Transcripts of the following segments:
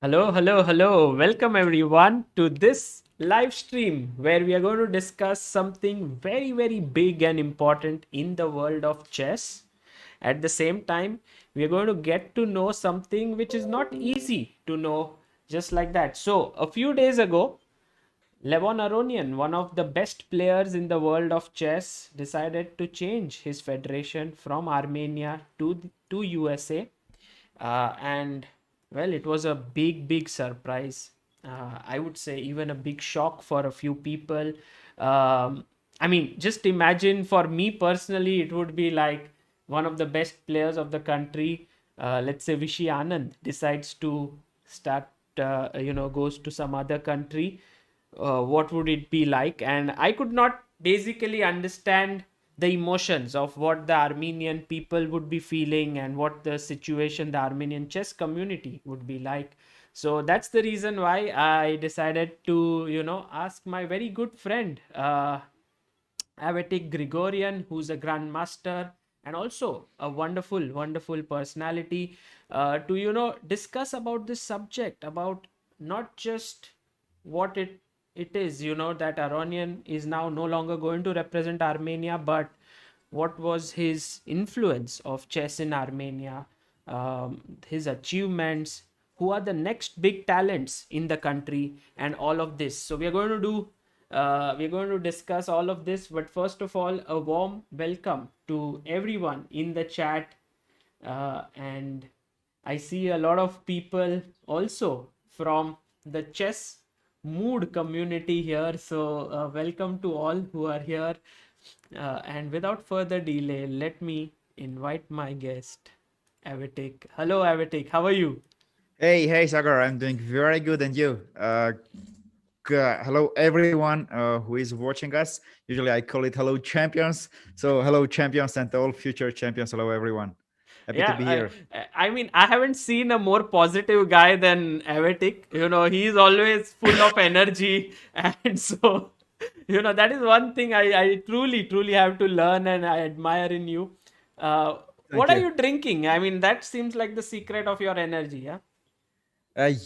Hello, hello, hello. Welcome everyone to this live stream where we are going to discuss something very, very big and important in the world of chess. At the same time, we are going to get to know something which is not easy to know just like that. So, a few days ago, Levon Aronian, one of the best players in the world of chess, decided to change his federation from Armenia to USA. And well, it was a big surprise. I would say even a big shock for a few people. I mean, just imagine for me personally, it would be like one of the best players of the country, let's say Vishy Anand, decides to start, goes to some other country. What would it be like? And I could not basically understand the emotions of what the Armenian people would be feeling and what the situation the Armenian chess community would be like. So that's the reason why I decided to, ask my very good friend, Avetik Grigoryan, who's a grandmaster and also a wonderful personality, to discuss about this subject, about not just what it is, that Aronian is now no longer going to represent Armenia, but what was his influence of chess in Armenia, his achievements, who are the next big talents in the country, and all of this. So we're going to discuss all of this. But first of all, a warm welcome to everyone in the chat, and I see a lot of people also from the chess mood community here. So welcome to all who are here. And without further delay, let me invite my guest, Avetik. Hello, Avetik. How are you? Hey, Sagar, I'm doing very good, and you? Hello, everyone who is watching us. Usually I call it hello, champions. So, hello, champions, and all future champions. Hello, everyone. Happy to Yeah, be here. I mean, I haven't seen a more positive guy than Avetik. He's always full of energy, and so that is one thing I truly have to learn and I admire in you. What Thank are you. you drinking? I mean, that seems like the secret of your energy. Yeah.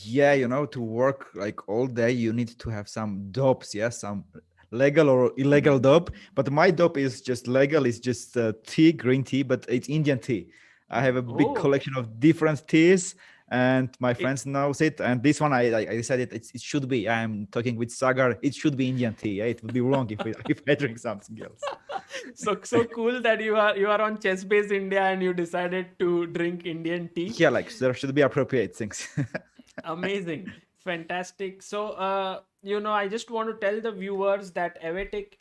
Yeah, to work like all day, you need to have some dopes, yeah, some legal or illegal dope. But my dope is just legal. It's just tea, green tea, but it's Indian tea. I have a big Oh, collection of different teas, and my it, friends knows it. And this one, I decided it should be. I'm talking with Sagar. It should be Indian tea. Yeah? It would be wrong if if I drink something else. so cool that you are on Chess Base India and you decided to drink Indian tea. Yeah, like there should be appropriate things. Amazing. Fantastic. So, I just want to tell the viewers that Avetik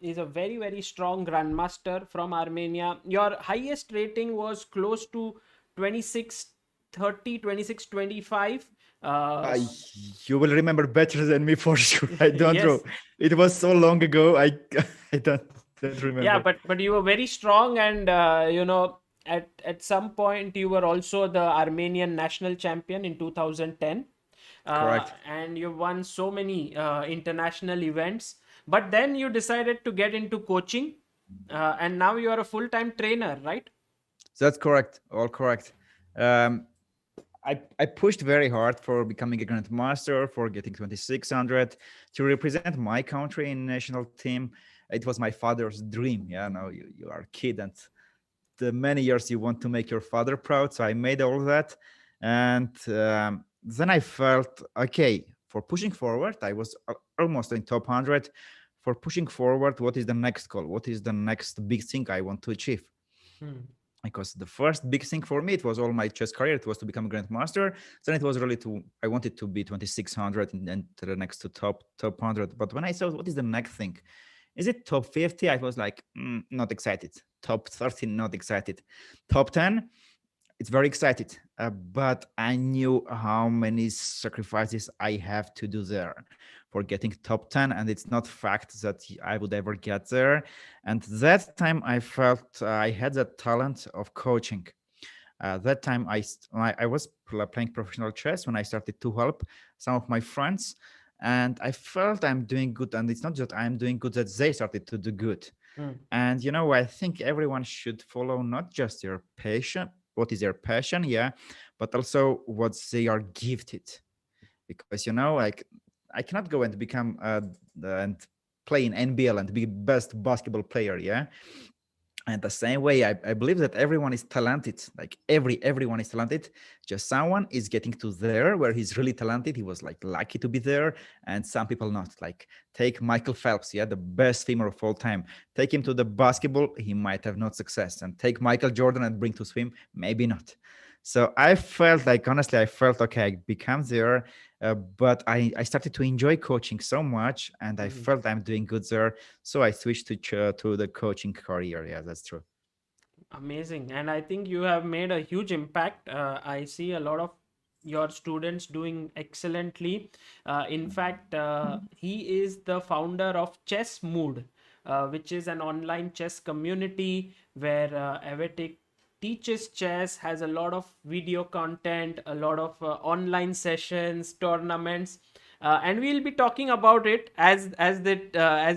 is a very strong grandmaster from Armenia. Your highest rating was close to 2630, 2625. I, you will remember better than me for sure. I don't know. Yes. It was so long ago. I don't Yeah, remember. but you were very strong, and at some point you were also the Armenian national champion in 2010. Correct. And you won so many international events, but then you decided to get into coaching, and now you are a full-time trainer, right? That's correct. All correct. Um, I pushed very hard for becoming a grandmaster, for getting 2600 to represent my country in national team. It was my father's dream. Yeah, now you are a kid, and the many years you want to make your father proud. So I made all that, and then I felt okay for pushing forward. I was almost in top 100. For pushing forward, what is the next goal? What is the next big thing I want to achieve? Hmm. Because the first big thing for me, it was all my chess career, it was to become a grandmaster. Then it was really to, I wanted to be 2600 and to the next to top 100. But when I saw what is the next thing, is it top 50? I was like, not excited. Top 30, not excited. Top 10, it's very excited. But I knew how many sacrifices I have to do there for getting top 10, and it's not fact that I would ever get there. And that time I felt I had that talent of coaching. That time I was playing professional chess when I started to help some of my friends, and I felt I'm doing good. And it's not just I'm doing good, that they started to do good. Hmm. And I think everyone should follow not just their passion, what is their passion, yeah, but also what they are gifted. because like I cannot go and become and play in NBL and be best basketball player. Yeah. And the same way, I believe that everyone is talented. Like everyone is talented. Just someone is getting to there where he's really talented. He was like lucky to be there, and some people not. Like take Michael Phelps, yeah, the best swimmer of all time. Take him to the basketball, he might have not success. And take Michael Jordan and bring to swim, maybe not. So I felt like honestly, I felt okay. I become there, but I started to enjoy coaching so much, and I felt I'm doing good there. So I switched to the coaching career. Yeah, that's true. Amazing. And I think you have made a huge impact. I see a lot of your students doing excellently. In fact, he is the founder of ChessMood, which is an online chess community where Avetik teaches chess, has a lot of video content, a lot of online sessions, tournaments. And we'll be talking about it as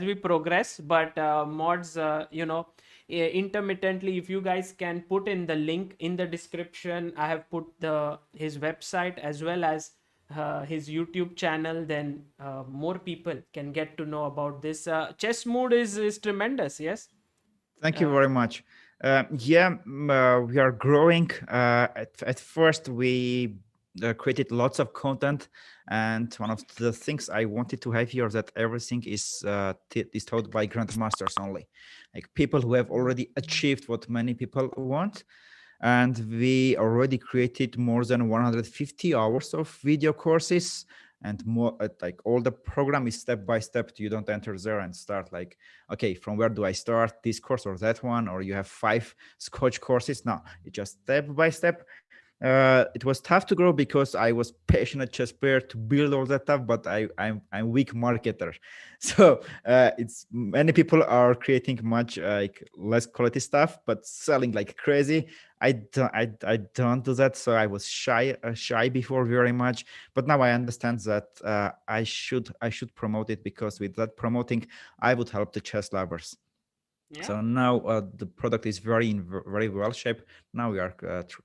we progress. But mods, intermittently, if you guys can put in the link in the description, I have put his website as well as his YouTube channel, then more people can get to know about this. Chess Mood is tremendous. Yes. Thank you very much. We are growing. At first, we created lots of content, and one of the things I wanted to have here is that everything is taught by grandmasters only, like people who have already achieved what many people want. And we already created more than 150 hours of video courses, and more like all the program is step by step. You don't enter there and start like, okay, from where do I start, this course or that one, or you have 5 scotch courses. No, it's just step by step. It was tough to grow because I was passionate chess player to build all that stuff, but I'm weak marketer. So it's many people are creating much like less quality stuff, but selling like crazy. I don't do that. So I was shy before very much, but now I understand that I should promote it, because with that promoting, I would help the chess lovers. Yeah. So now the product is very well shaped. Now we are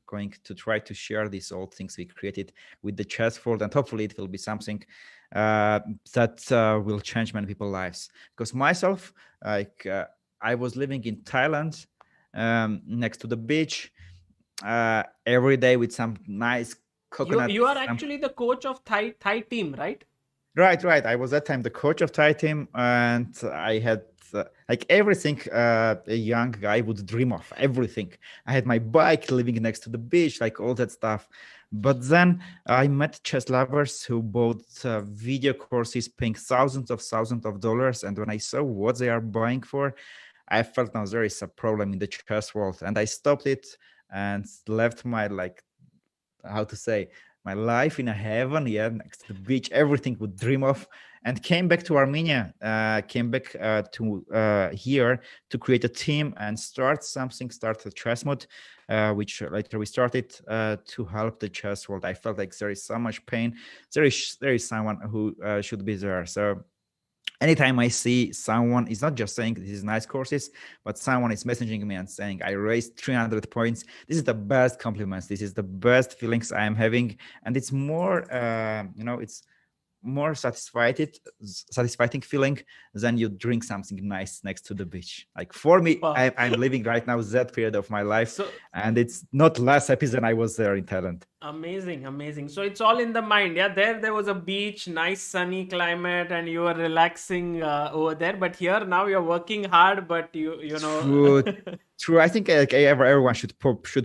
going to try to share these old things we created with the chess world, and hopefully it will be something that will change many people's lives. Because myself, I was living in Thailand, next to the beach, every day with some nice coconut. You are actually the coach of Thai team, right? Right. I was that time the coach of Thai team, and I had like everything a young guy would dream of. Everything. I had my bike, living next to the beach, like all that stuff. But then I met chess lovers who bought video courses, paying thousands of dollars. And when I saw what they are buying for, I felt now there is a problem in the chess world, and I stopped it and left my, like, how to say, my life in a heaven, yeah, next to the beach, everything would dream of, and came back to Armenia, came back to here to create a team and start a ChessMood, which later we started to help the chess world. I felt like there is so much pain. There is someone who should be there. So anytime I see someone is not just saying this is nice courses, but someone is messaging me and saying I raised 300 points, this is the best compliments. This is the best feelings I am having, and it's more, it's more satisfying feeling than you drink something nice next to the beach. Like for me, Wow. I'm living right now that period of my life, So and it's not less happy than I was there in Thailand. amazing. So it's all in the mind. Yeah, there was a beach, nice sunny climate, and you were relaxing over there. But here now you're working hard, but you know. True. I think like everyone should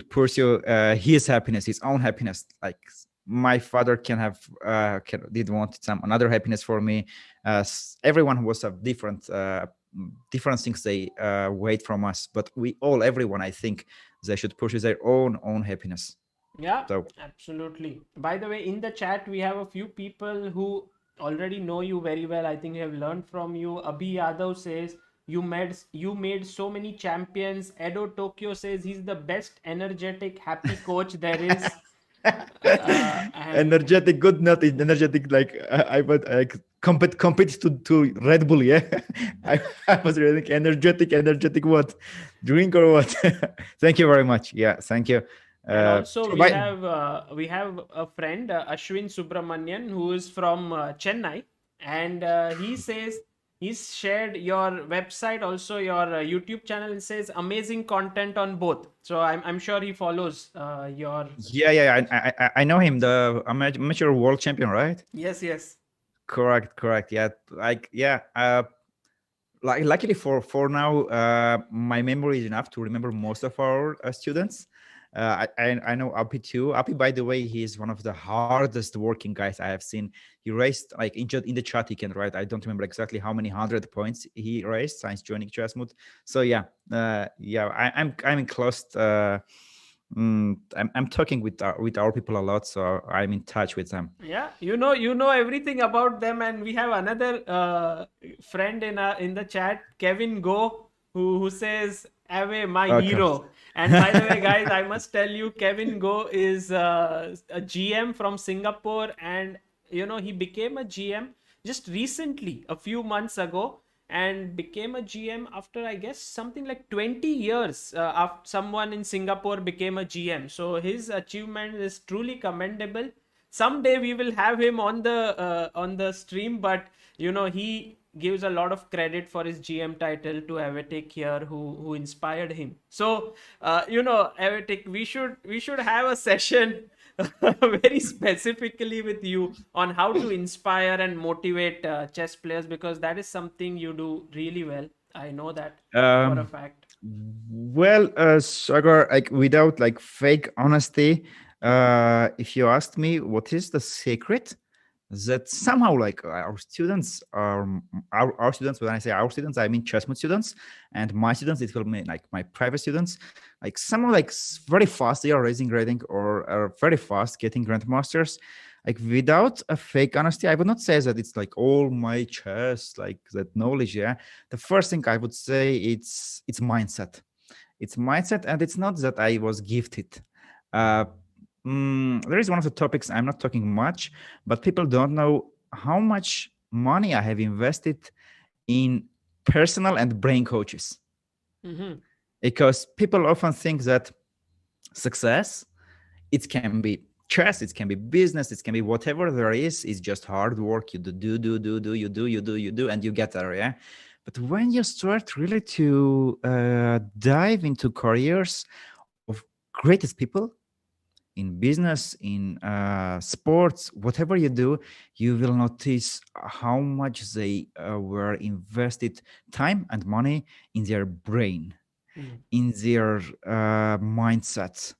pursue his happiness, his own happiness. Like my father did want some another happiness for me. Everyone was have different things they wait from us, but everyone, I think they should pursue their own happiness. Yeah, So absolutely. By the way, in the chat, we have a few people who already know you very well. I think we have learned from you. Abhi Yadav says you made so many champions. Edo Tokyo says he's the best energetic, happy coach there is. And energetic, good, not energetic. Like I would like compete to Red Bull. Yeah, I was really energetic. What drink or what? Thank you very much. Yeah, thank you. And also So by we have a friend Ashwin Subramanian who is from Chennai, and he says he's shared your website, also your YouTube channel, and says amazing content on both. So I'm sure he follows your. I know him, the amateur world champion, right? Yes, yes. Correct. Yeah, like yeah. Like luckily for now, my memory is enough to remember most of our students. I know Api too. Api, by the way, he is one of the hardest working guys I have seen. He raised like in the chat, he can write. I don't remember exactly how many 100 points he raised since joining ChessMood. So yeah, I'm in close. I'm talking with our people a lot, so I'm in touch with them. Yeah, you know everything about them, and we have another friend in the chat, Kevin Go, who says, "Ave, my Okay. hero." And by the way, guys, I must tell you, Kevin Go is a GM from Singapore, and he became a GM just recently, a few months ago, and became a GM after, I guess, something like 20 years after someone in Singapore became a GM. So his achievement is truly commendable. Someday we will have him on the stream, but he gives a lot of credit for his GM title to Avetik here, who inspired him. So Avetik, we should have a session very specifically with you on how to inspire and motivate chess players, because that is something you do really well. I know that for a Um, fact. Well, Sagar, like without like fake honesty, if you asked me what is the secret, that somehow like our students are our students. When I say our students, I mean ChessMood students, and my students. It will mean like my private students. Like somehow like very fast they are raising grading or are very fast getting grandmasters. Like without a fake honesty, I would not say that it's like all my chess like that knowledge. Yeah, the first thing I would say it's mindset. It's mindset, and it's not that I was gifted. Uh, there is one of the topics I'm not talking much, but people don't know how much money I have invested in personal and brain coaches, Hmm. because people often think that success, it can be chess, it can be business, it can be whatever there is. It's just hard work. You do, and you get there. Yeah. But when you start really to dive into careers of greatest people in business, in sports, whatever you do, you will notice how much they were invested time and money in their brain, in their mindset.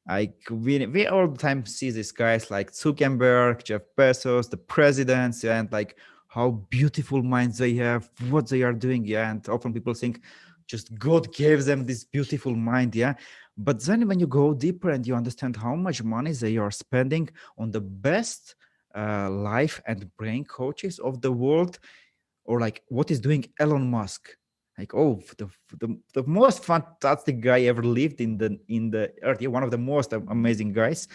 Like we all the time see these guys like Zuckerberg, Jeff Bezos, the presidents, yeah, and like how beautiful minds they have, what they are doing, yeah. And often people think just God gave them this beautiful mind, yeah. But then when you go deeper and you understand how much money they are spending on the best life and brain coaches of the world, or like what is doing Elon Musk, like oh the most fantastic guy ever lived in the earth, yeah, one of the most amazing guys,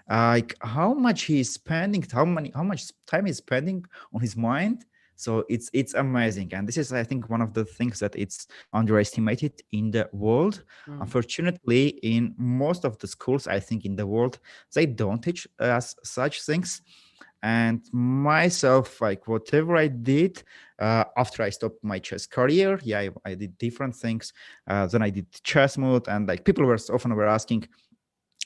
like how much he's spending, how much time he's spending on his mind. So it's amazing, and this is I think one of the things that it's underestimated in the world. Unfortunately, in most of the schools I think in the world, they don't teach us such things. And myself, like whatever I did after I stopped my chess career, yeah, I did different things. Then I did chess mode, and like people were often were asking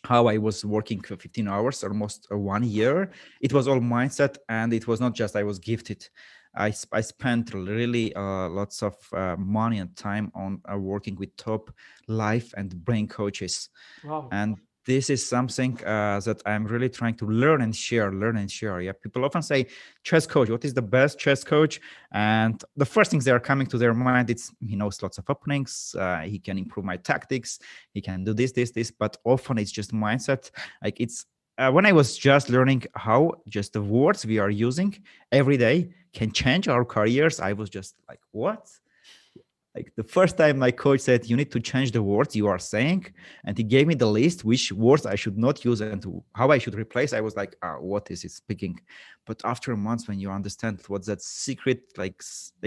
how I was working for 15 hours, almost 1 year. It was all mindset, and it was not just I was gifted. I spent really lots of money and time on working with top life and brain coaches. Wow. And this is something that I'm really trying to learn and share. Yeah, people often say chess coach, what is the best chess coach? And the first things that are coming to their mind, it's he knows lots of openings, he can improve my tactics, he can do this, but often it's just mindset. Like it's when I was just learning how just the words we are using every day can change our careers, I was just like, what? Like the first time my coach said, you need to change the words you are saying. And he gave me the list, which words I should not use and how I should replace. I was like, what is it speaking? But after months, when you understand what's that secret, like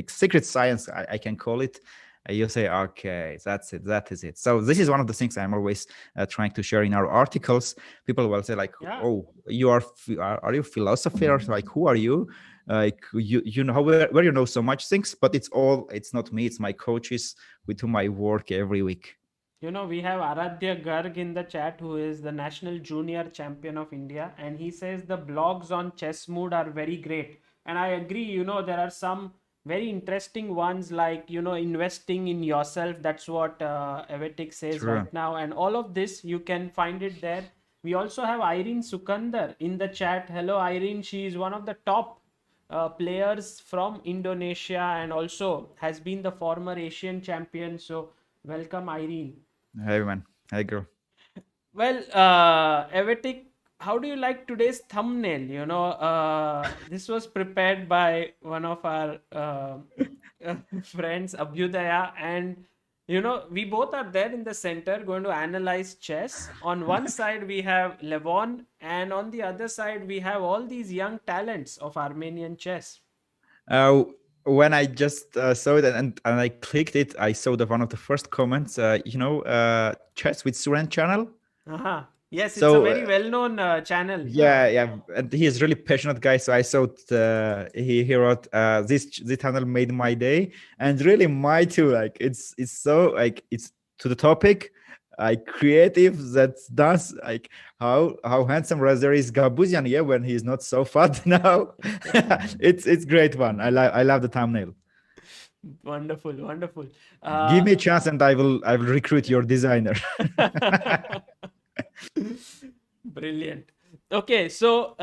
secret science, I can call it, You say, okay, that's it, that is it. So this is one of the things I'm always trying to share in our articles. People will say like, Yeah. oh, you are you philosopher? Like, who are you? Like, you know where you know so much things, but it's not me, it's my coaches with whom I work every week. You know, we have Aradhya Garg in the chat, who is the national junior champion of India, and he says the blogs on ChessMood are very great. And I agree, you know, there are some very interesting ones like, you know, investing in yourself. That's what Avetik says True. right now. And all of this, you can find it there. We also have Irene Sukandar in the chat. Hello, Irene. She is one of the top players from Indonesia and also has been the former Asian champion. So, welcome, Irene. Hey man, hey girl. Well, Avetik, how do you like today's thumbnail? You know, this was prepared by one of our friends, Abhyudaya, and you know, we both are there in the center going to analyze chess. On one side, we have Levon, and on the other side, we have all these young talents of Armenian chess. Uh, when I just saw it and I clicked it, I saw one of the first comments. Chess with Suran channel. Uh-huh. Yes, it's a So very well-known channel. yeah, and he is really passionate guy. So I thought he wrote this channel made my day, and really my too. Like it's so like it's to the topic, like creative. That does like how handsome Razor is Gabuzian. Yeah, when he's not so fat now. It's great one. I love the thumbnail. Wonderful, wonderful. Give me a chance, and I will recruit your designer. Brilliant. Okay, so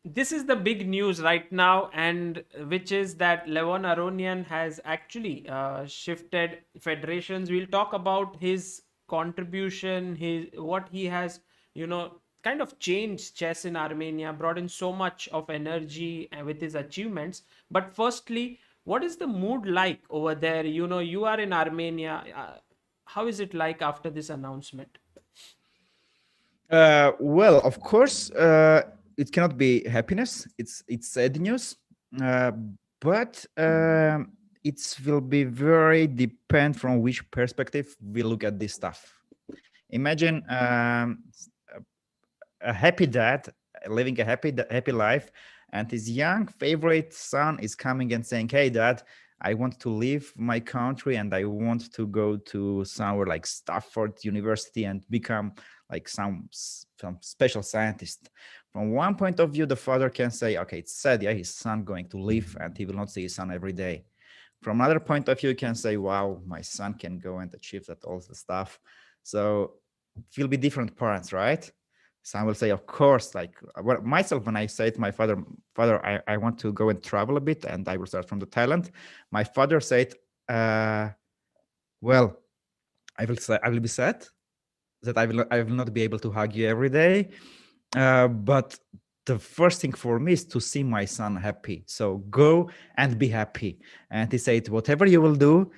this is the big news right now, and which is that Levon Aronian has actually shifted federations. We'll talk about his contribution, his what he has, you know, kind of changed chess in Armenia, brought in so much of energy with his achievements. But firstly, what is the mood like over there? You know, you are in Armenia. How is it like after this announcement? Well, of course, it cannot be happiness. It's sad news, uh, but it will be very depend from which perspective we look at this stuff. Imagine a happy dad living a happy life, and his young favorite son is coming and saying, "Hey, dad, I want to leave my country and I want to go to somewhere like Stafford University and become like some special scientist." From one point of view, the father can say, "Okay, it's sad, yeah, his son going to leave and he will not see his son every day." From another point of view, you can say, "Wow, my son can go and achieve that all the stuff." So it will be different parents, right? Some will say, of course, like myself, when I say to my father, I want to go and travel a bit and I will start from the Thailand. My father said, well, I will be sad that I will not be able to hug you every day. But the first thing for me is to see my son happy. So go and be happy. And he said, whatever you will do,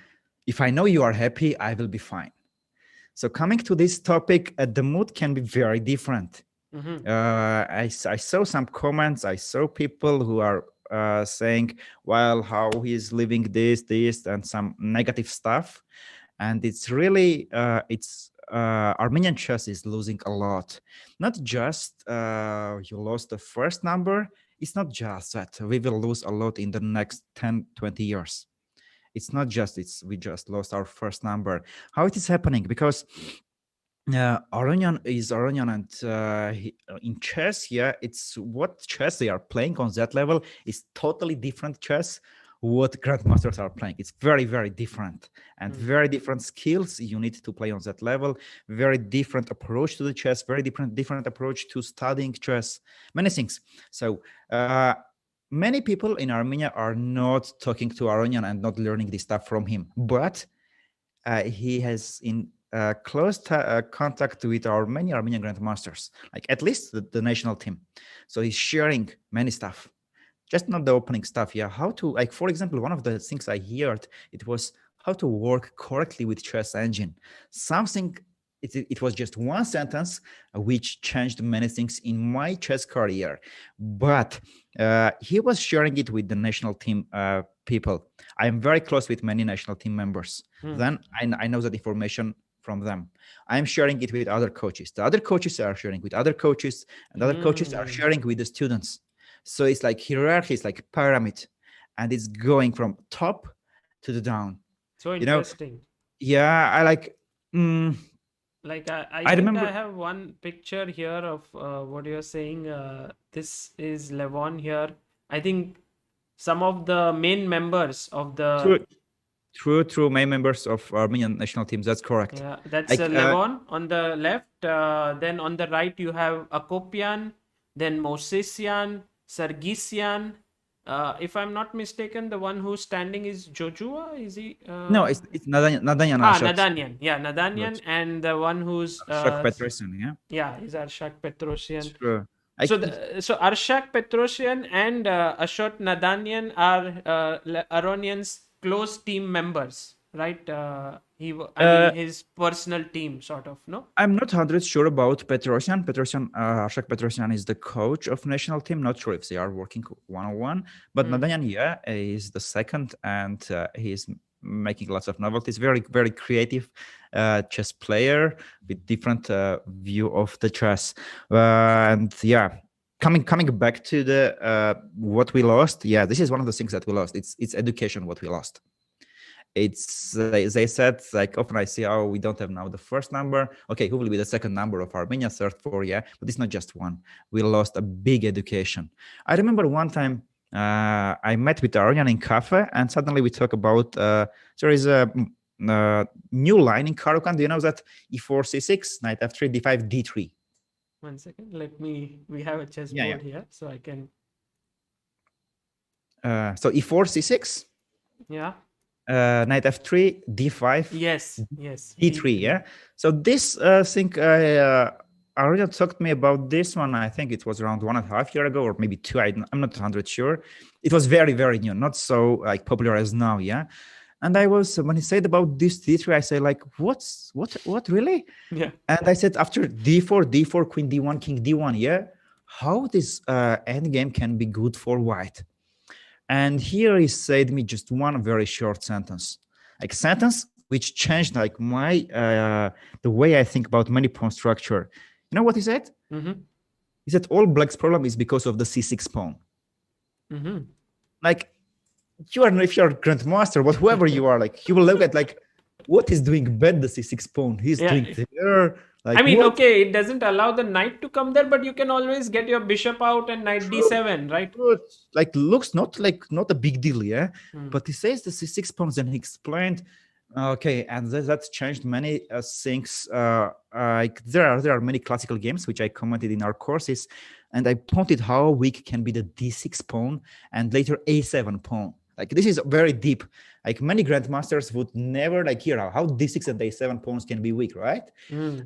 if I know you are happy, I will be fine. So coming to this topic, the mood can be very different. Mm-hmm. I saw some comments. I saw people who are saying, well, how he's living this, and some negative stuff. And it's really, Armenian chess is losing a lot. Not just you lost the first number. It's not just that we will lose a lot in the next 10, 20 years. It's not just we just lost our first number. How it is happening? Because Aronian is Aronian, and in chess, yeah, it's what chess they are playing on that level is totally different chess. What grandmasters are playing, it's very, very different, and very different skills you need to play on that level. Very different approach to the chess. Very different approach to studying chess. Many things. So many people in Armenia are not talking to Aronian and not learning this stuff from him, but he has in close contact with our many Armenian grandmasters, like at least the national team. So he's sharing many stuff, just not the opening stuff. Yeah, how to, like, for example, one of the things I heard, it was how to work correctly with chess engine. Something, it was just one sentence which changed many things in my chess career. But he was sharing it with the national team people. I am very close with many national team members. Hmm. Then I know that information from them. I'm sharing it with other coaches. The other coaches are sharing with other coaches, and other coaches are sharing with the students. So it's like hierarchy, it's like pyramid, and it's going from top to the down. So You know, interesting. yeah, I like. Like I I think I remember. have one picture here of what you're saying. This is Levon here. I think some of the main members of the True. Main members of Armenian national teams. That's correct. yeah, that's Like, Levon on the left. Then on the right you have Akopian, then Mosesian, Sargisian. If I'm not mistaken, the one who's standing is Jojua. Is he? no, it's Nadanyan Arshat. Nadanyan. Yeah, Nadanyan, Right. and the one who's Arshak Petrossian, yeah. yeah, is Arshak Petrossian. True. So Arshak Petrossian and Ashot Nadanyan are Aronian's close team members, right? I mean his personal team, sort of. No. I'm not 100 sure about Petrossian. Arshak Petrossian is the coach of national team. Not sure if they are working one-on-one, but Nadanyan, yeah, is the second, and he's making lots of novelties. Very, very creative chess player with different view of the chess. And yeah, coming back to the what we lost. Yeah, this is one of the things that we lost. It's education what we lost. It's they said, like, often I see, oh, we don't have now the first number. Okay, who will be the second number of Armenia? Third, four, yeah, but it's not just one. We lost a big education. I remember one time I met with Aronian in cafe, and suddenly we talk about there is a new line in Karukan. Do you know that? E4, C6, knight F3, D5, D3. 1 second. We have a chessboard here, so I can. So E4, C6. Yeah. Knight F3, D5. Yes. D3, yeah. So this thing, Aronian talked to me about this one. I think it was around 1.5 years ago, or maybe 2. I'm not 100 sure. It was very, very new, not so like popular as now, yeah. And I was, when he said about this D3, I say like, what really? Yeah. And I said after D4, Queen D1, King D1, yeah. How this endgame can be good for white? And here he said me just one very short sentence, like sentence which changed like my the way I think about many pawn structure. You know what he said? He said all black's problem is because of the C6 pawn. Like, if you're a grandmaster, but whoever you are, like, you will look at like what is doing bad the C6 pawn. He's doing there. Like, I mean, okay, it doesn't allow the knight to come there, but you can always get your bishop out and knight D7, right? Like, looks not a big deal, yeah. But he says the C6 pawns, and he explained, okay, and that's changed many things. Like there are many classical games which I commented in our courses, and I pointed how weak can be the D6 pawn and later A7 pawn. Like, this is very deep. Like, many grandmasters would never like hear how D6 and A7 pawns can be weak, right?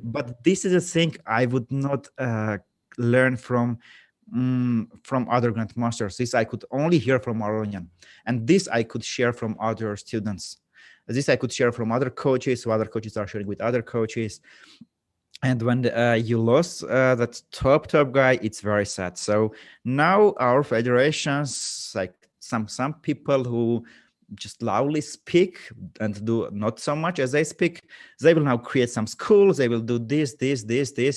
But this is a thing I would not learn from other grandmasters. This I could only hear from Aronian, and this I could share from other students. This I could share from other coaches, so other coaches are sharing with other coaches. And when you lost that top guy, it's very sad. So now our federations, like some people who just loudly speak and do not so much as they speak, they will now create some schools. They will do this,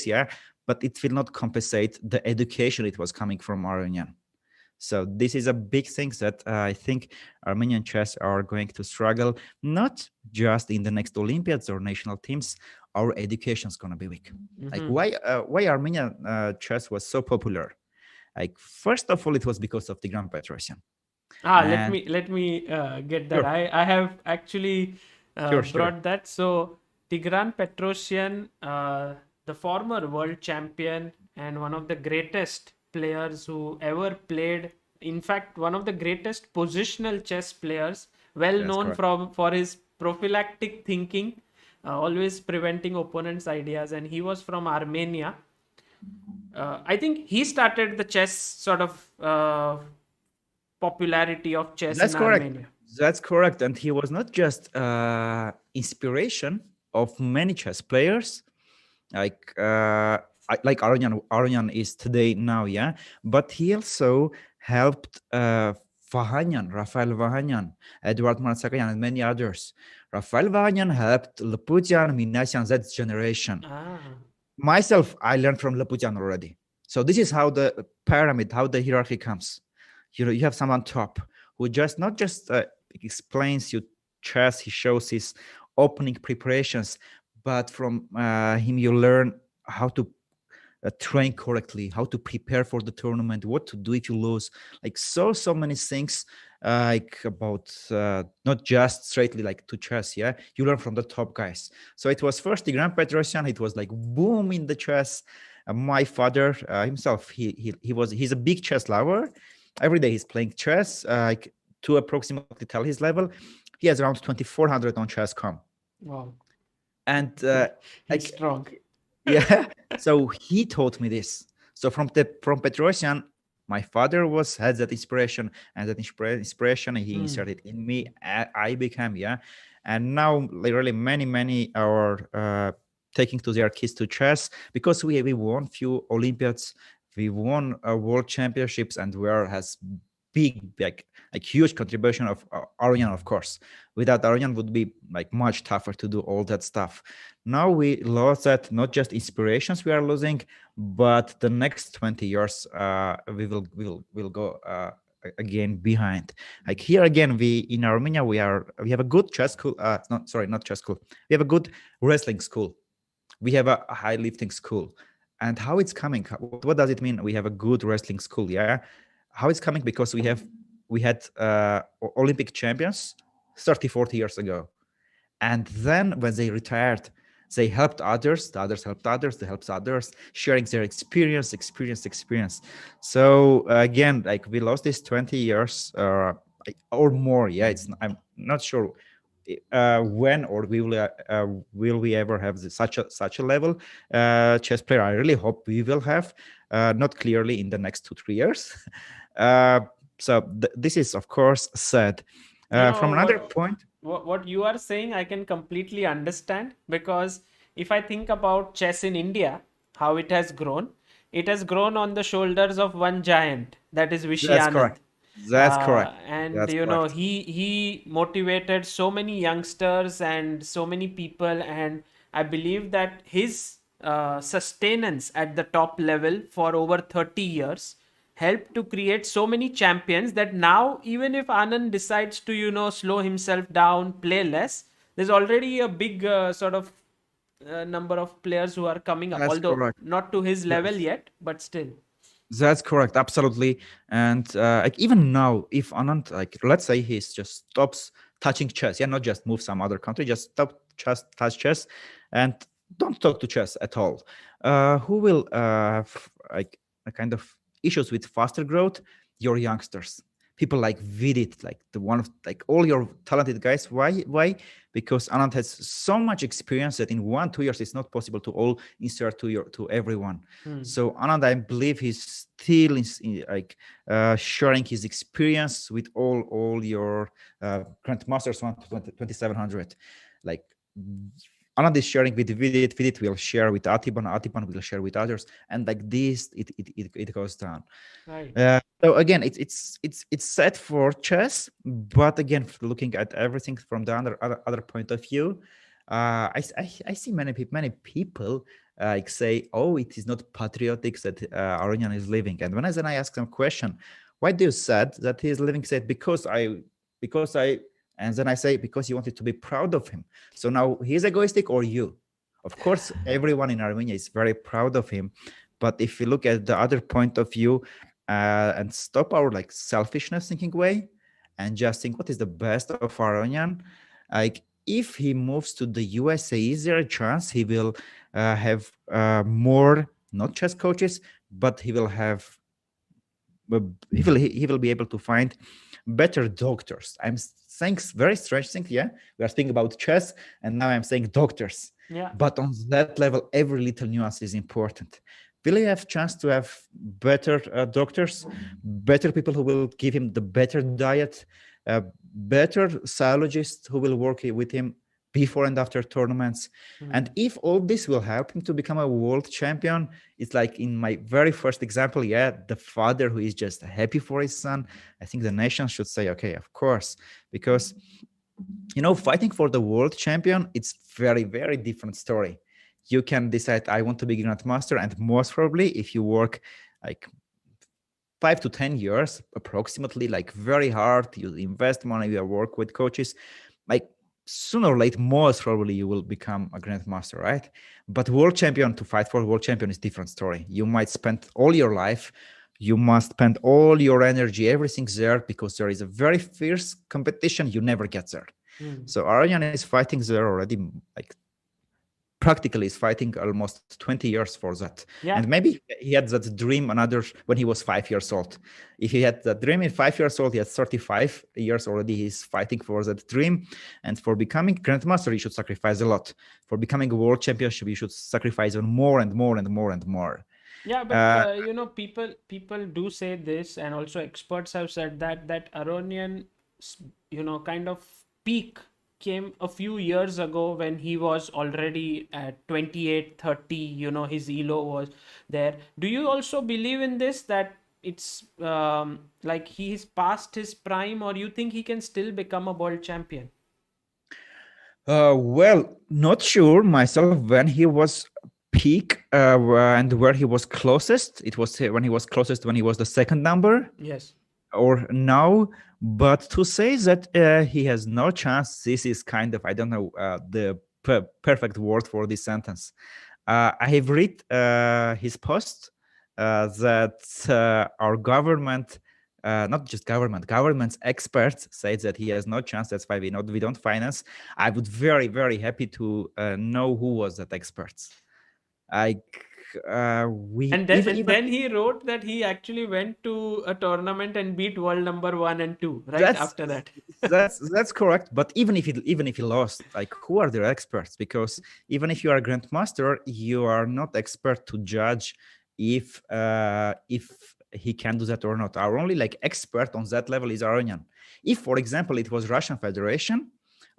yeah, but it will not compensate the education it was coming from Aronian. So this is a big thing that I think Armenian chess are going to struggle, not just in the next Olympiads or national teams. Our education is going to be weak. Like, why Armenian chess was so popular? Like, first of all, it was because of Tigran Petrossian. Let me get that. Sure. I have actually brought that. So Tigran Petrossian, the former world champion and one of the greatest players who ever played, in fact one of the greatest positional chess players, well known for his prophylactic thinking, always preventing opponents' ideas, and he was from Armenia. I think he started the chess sort of popularity of chess in Armenia. That's correct. And he was not just inspiration of many chess players, like Aronian is today now, yeah. But he also helped Rafael Vahanyan, Edward Marsakayan, and many others. Rafael Vahanyan helped Laputian, Minasian, that generation. Ah. Myself, I learned from Laputian already. So this is how the pyramid, how the hierarchy comes. You have someone top who just not just explains you chess, he shows his opening preparations, but from him you learn how to train correctly, how to prepare for the tournament, what to do if you lose, like so many things, like about not just straightly like to chess. Yeah, you learn from the top guys. So it was first Tigran Petrossian. It was like boom in the chess. My father himself, he's a big chess lover. Every day he's playing chess. Like to approximately tell his level, he has around 2400 on chess.com. Wow. And He's strong. yeah, so he taught me this. So from Petrosian, my father had that inspiration, and that inspiration he inserted in me. I became, yeah, and now literally many are taking to their kids to chess, because we won few Olympiads, we won world championships, and we has big like huge contribution of Aronian, of course. Without Aronian would be like much tougher to do all that stuff. Now we lost that, not just inspirations we are losing, but the next 20 years we will go again behind. Like here again, we in Armenia we have a good chess school. Not chess school. We have a good wrestling school. We have a high lifting school. And how it's coming? What does it mean? We have a good wrestling school. Yeah, how it's coming? Because we had Olympic champions 30-40 years ago, and then when they retired, they helped others, the others helped others, they helped others, sharing their experience. So again, like we lost this 20 years or more. Yeah, I'm not sure when or will we ever have such a level chess player. I really hope we will have, not clearly in the next 2-3 years. So this is of course sad. From another point, what you are saying, I can completely understand, because if I think about chess in India, how it has grown on the shoulders of one giant, that is Vishy that's Anand. correct. That's correct. And That's correct. he motivated so many youngsters and so many people, and I believe that his sustenance at the top level for over 30 years helped to create so many champions that now even if Anand decides to slow himself down, play less, there's already a big sort of number of players who are coming up, That's although correct. not to his level That's yet, but still. that's correct. Absolutely. And like even now, if Anand, like let's say he just stops touching chess, yeah, not just move some other country, just stop touch chess, and don't talk to chess at all. Who will like a kind of issues with faster growth? Your youngsters, people like Vidit, like the one of like all your talented guys. Why? Because Anand has so much experience that in 1-2 years it's not possible to all insert to everyone. So Anand, I believe he's still sharing his experience with all your grandmasters 2700. Like Anand is sharing with Vidit, Vidit will share with Atiban will share with others, and like this, it goes down. Right. So again, it's set for chess, but again, looking at everything from the other point of view, I see many people like say, oh, it is not patriotic that Aronian is leaving. And when I ask them a question, why do you said that he is leaving? Said because I, and then I say because you wanted to be proud of him. So now he's egoistic or you? Of course, everyone in Armenia is very proud of him. But if you look at the other point of view and stop our like selfishness thinking way and just think what is the best of Aronian, like if he moves to the USA, is there a chance he will have more not chess coaches, but he will have he will be able to find better doctors. I'm saying very strange thing. Yeah, we are thinking about chess, and now I'm saying doctors. Yeah. But on that level, every little nuance is important. Will he have chance to have better doctors, better people who will give him the better diet, better psychologists who will work with him before and after tournaments. And if all this will help him to become a world champion, it's like in my very first example, the father who is just happy for his son, I think the nation should say, okay, of course, because fighting for the world champion, it's very, very different story. You can decide, I want to be grandmaster, and most probably if you work like 5 to 10 years approximately, like very hard, you invest money, you work with coaches, like sooner or later, most probably you will become a grandmaster, right? But world champion, to fight for world champion is different story. You might spend all your life, you must spend all your energy, everything's there, because there is a very fierce competition. You never get there. So Aronian is fighting there already, like practically is fighting almost 20 years for that. And maybe he had that dream when he was 5 years old. If he had that dream in 5 years old, he had 35 years already, he's fighting for that dream. And for becoming grandmaster, he should sacrifice a lot. For becoming a world championship, you should sacrifice even more and more and more and more. Yeah, but people do say this, and also experts have said that Aronian, kind of peak came a few years ago when he was already at 28, 30, his elo was there. Do you also believe in this, that it's like he's past his prime, or you think he can still become a world champion? Well, not sure myself when he was peak and where he was closest. It was when he was closest when he was the second number. Yes. Or now, but to say that he has no chance, this is kind of, I don't know the perfect word for this sentence. I have read his post that our government, not just government's experts say that he has no chance. That's why we don't finance. I would very, very happy to know who was that experts. And then he wrote that he actually went to a tournament and beat world number 1 and 2 after that. that's correct. But even if he lost, like, who are the experts? Because even if you are a grandmaster, you are not expert to judge if he can do that or not. Our only expert on that level is Aronian. If, for example, it was Russian Federation,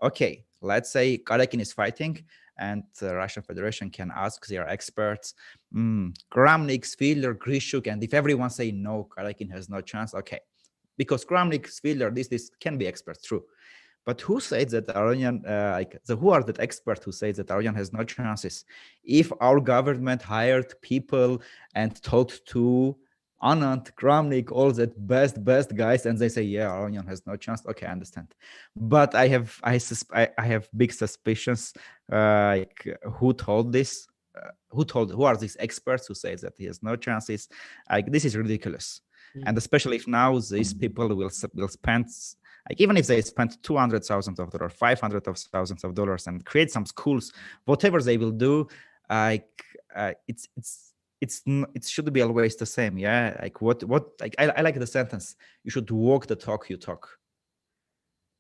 okay, let's say Karakin is fighting, and the Russian Federation can ask their experts, Kramnik, Fiedler, Grishuk, and if everyone say no, Karakin has no chance, okay. Because Kramnik, Fiedler, this can be experts, true. But who says that Aronian, who are the experts who say that Aronian has no chances? If our government hired people and talked to Anand, Kramnik, all that best guys, and they say, yeah, Aronian has no chance. Okay, I understand. But I have big suspicions. Who told this? Who are these experts who say that he has no chances? This is ridiculous. And especially if now these people will spend, even if they spend $200,000 of dollars, $500,000 and create some schools, whatever they will do, it should be always the same. I like the sentence, you should walk the talk you talk.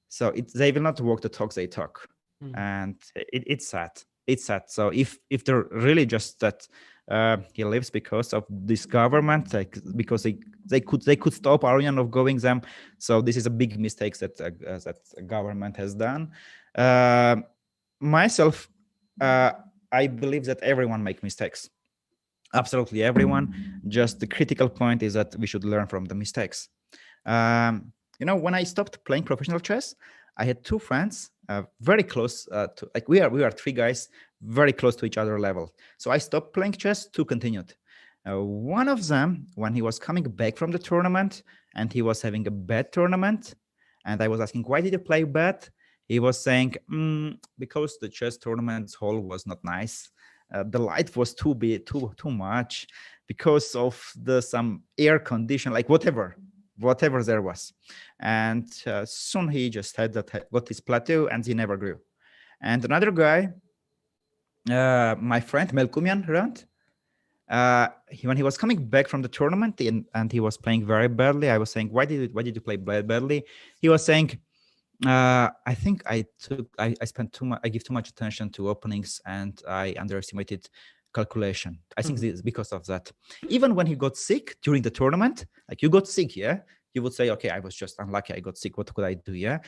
So they will not walk the talk they talk. And it's sad. So if they're really just that he lives because of this government, because they could stop Aronian of going them, so this is a big mistake that government has done. Myself, I believe that everyone make mistakes. Absolutely everyone. Just the critical point is that we should learn from the mistakes. When I stopped playing professional chess, I had two friends very close to, we are three guys very close to each other level. So I stopped playing chess, two continued. One of them, when he was coming back from the tournament and he was having a bad tournament, and I was asking, why did you play bad? He was saying, because the chess tournament hall was not nice. The light was too big, too much, because of some air condition, whatever there was. And soon he just got his plateau and he never grew. And another guy, my friend Melkumian Rand, when he was coming back from the tournament and he was playing very badly, I was saying, why did you play badly? He was saying, I think I spent too much. I give too much attention to openings, and I underestimated calculation. I think this is because of that. Even when he got sick during the tournament, you got sick, yeah, you would say, okay, I was just unlucky. I got sick. What could I do? Yeah,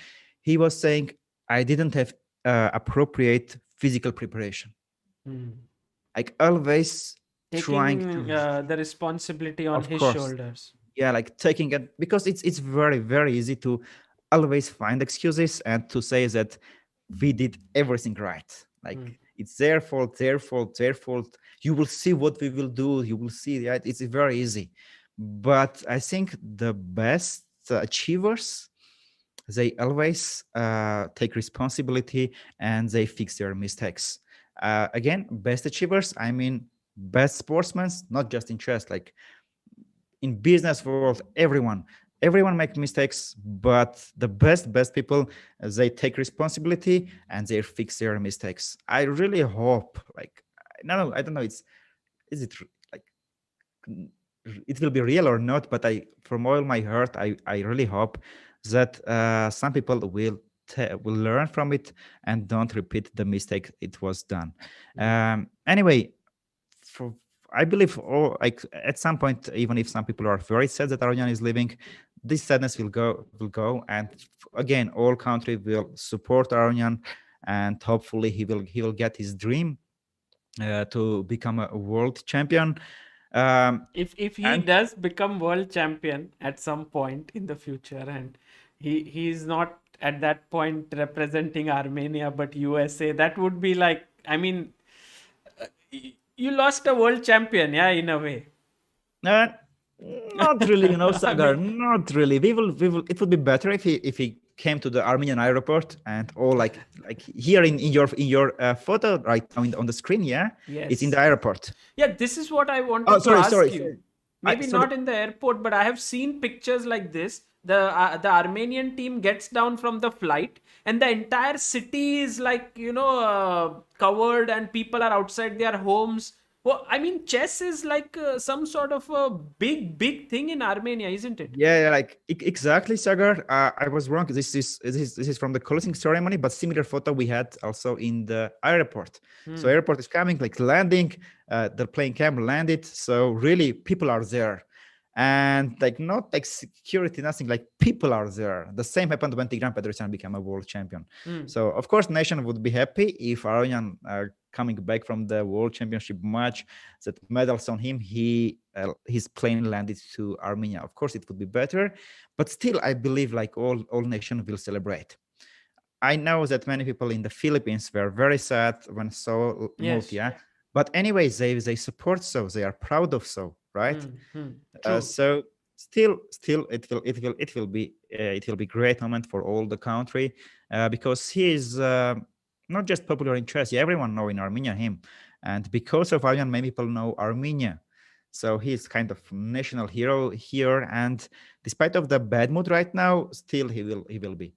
he was saying, I didn't have appropriate physical preparation. Hmm. Like always trying Taking to, the responsibility on of his course, shoulders. yeah, like taking it, because it's very very easy to always find excuses and to say that we did everything right, Hmm. like it's their fault, their fault, their fault. You will see what we will do, you will see, right? It's very easy. But I think the best achievers, they always take responsibility and they fix their mistakes. Again, best achievers, I mean best sportsmen, not just in chess, like in business world, everyone make mistakes, but the best people, they take responsibility and they fix their mistakes. I really hope, like, no, I don't know, it's, is it like, it will be real or not, but I, from all my heart, I really hope that some people will learn from it and don't repeat the mistake it was done. Hmm. Anyway, for, I believe, all, like at some point, even if some people are very sad that Aronian is leaving, this sadness will go, and again, all country will support Aronian, and hopefully he will get his dream to become a world champion. Um, If he and does become world champion at some point in the future, and he's not at that point representing Armenia but USA, that would be like, I mean, you lost a world champion, yeah, in a way. uh, not really, I Sagar, mean, not really. We will. It would be better if he came to the Armenian airport and all, like here in your photo right now on the screen. Yeah, it's in yes. the airport. Yeah, this is what I Oh, wanted to sorry, ask sorry, you. sorry. Maybe So the, not in the airport, but I have seen pictures like this. The Armenian team gets down from the flight, and the entire city is like, covered, and people are outside their homes. Well, I mean, chess is like some sort of a big thing in Armenia, isn't it? yeah, like exactly, Sagar. I was wrong. This is from the closing ceremony, but similar photo we had also in the airport. So Hmm. airport is coming, like landing. The plane came, landed. So really, people are there, and like not like security, nothing. Like people are there. The same happened when Tigran Petrossian became a world champion. Hmm. So of course, nation would be happy if Aronian coming back from the world championship match, that medals on him, his plane landed to Armenia. Of course, it would be better, but still, I believe like all nations will celebrate. I know that many people in the Philippines were very sad when so moved, Yes. yeah. But anyways, they support, so they are proud of, so right. Hmm. Hmm. True. So still it will be great moment for all the country, because he is not just popular in chess. Yeah, everyone know in Armenia him, and because of Armenian, many people know Armenia. So he's kind of national hero here, and despite of the bad mood right now, still he will be.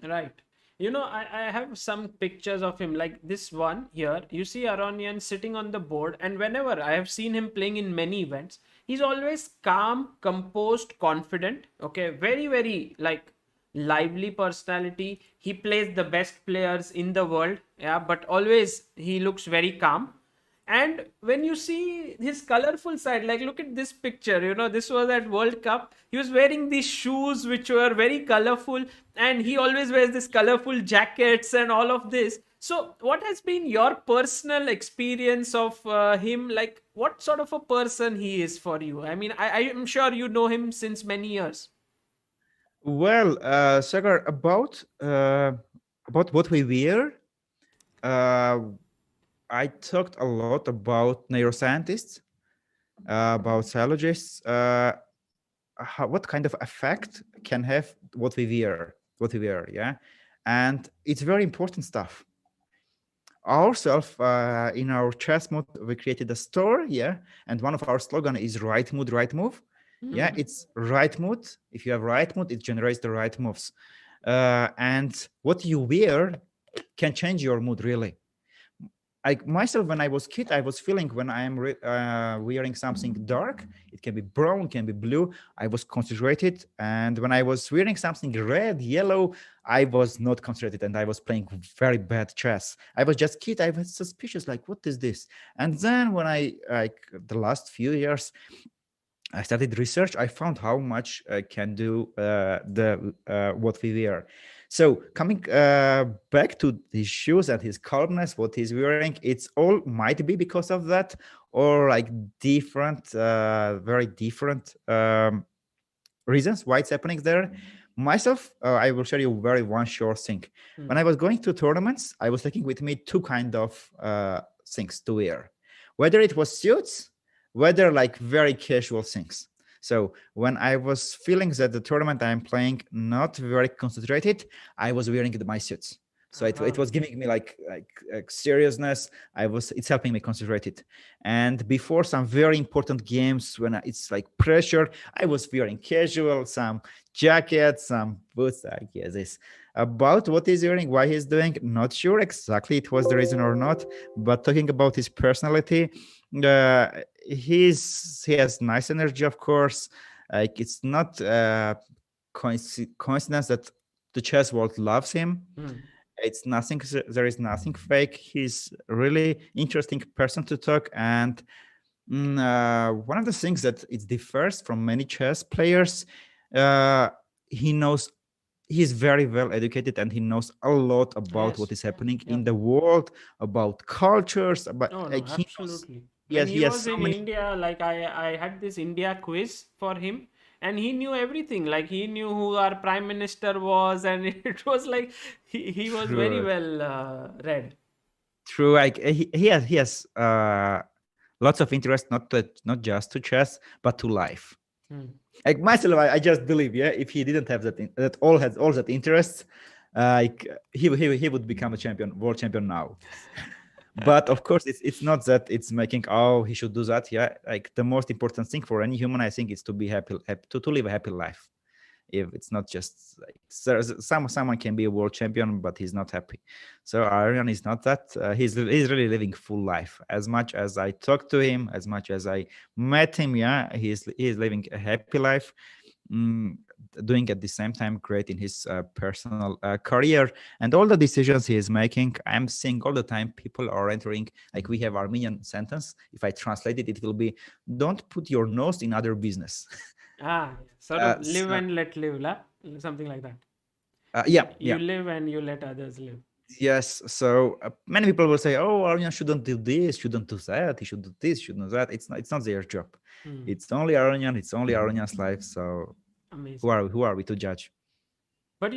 Right. I have some pictures of him, like this one here. You see Aronian sitting on the board, and whenever I have seen him playing in many events, he's always calm, composed, confident. Okay, very, very like lively personality. He plays the best players in the world, yeah, but always he looks very calm. And when you see his colorful side, like look at this picture, this was at World Cup. He was wearing these shoes which were very colorful, and he always wears this colorful jackets and all of this. So, what has been your personal experience of him? Like, what sort of a person he is for you? I mean, I am sure you know him since many years. Well, Sagar, about what we wear, uh, I talked a lot about neuroscientists, about psychologists, what kind of effect can have what we wear, yeah. And it's very important stuff. Ourselves, in our ChessMood, we created a store, yeah, and one of our slogan is right mood, right move. Yeah, Hmm. it's right mood. If you have right mood, it generates the right moves. And what you wear can change your mood, really. I myself, when I was kid, I was feeling when I am wearing something dark, it can be brown, can be blue, I was concentrated. And when I was wearing something red, yellow, I was not concentrated and I was playing very bad chess. I was just kid, I was suspicious, like, what is this? And then when I, like, the last few years, I started research, I found how much can do the what we wear. So coming back to his shoes and his calmness, what he's wearing, it's all might be because of that, or like different, very different reasons why it's happening there. Myself, I will share you very one short thing. When I was going to tournaments, I was taking with me two kind of things to wear, whether it was suits, whether like very casual things. So when I was feeling that the tournament I'm playing not very concentrated, I was wearing my suits. So it was giving me like seriousness. It's helping me concentrate it. And before some very important games, when it's like pressure, I was wearing casual, some jackets, some boots. I guess this about what he's wearing, why he's doing, not sure exactly it was the reason or not. But talking about his personality, uh, he has nice energy, of course. Like it's not coincidence that the chess world loves him. It's nothing, there is nothing fake. He's really interesting person to talk. And one of the things that it differs from many chess players, uh, he knows, he's very well educated, and he knows a lot about what Yes. is happening Yeah. in the world, about cultures, about No, no, like he knows. absolutely. When Yes, he he has was so in many. India, like I had this India quiz for him, and he knew everything. Like he knew who our prime minister was, and it was like he was very True, well read. true. Like he has lots of interest, not just to chess, but to life. Hmm. Like myself, I just believe, yeah, if he didn't have that all has all that interest, like he would become a champion, world champion now. But of course, it's not that it's making, oh, he should do that. Yeah, like the most important thing for any human, I think, is to be happy to live a happy life. If it's not just like someone can be a world champion, but he's not happy. So Aryan is not that. He's really living full life. As much as I talked to him, as much as I met him, yeah, he's living a happy life. mm, Doing at the same time great in his personal career, and all the decisions he is making. I'm seeing all the time people are entering, like we have Armenian sentence. If I translate it, it will be, don't put your nose in other business. Ah, sort of live So, and let live, la? Something like that. yeah, You yeah. live and you let others live. Yes, so many people will say, "Oh, Aryan shouldn't do this, shouldn't do that. He should do this, shouldn't do that." It's not their job. Hmm. It's only Aryan. It's only Aryan's life. So Amazing. who are we to judge? But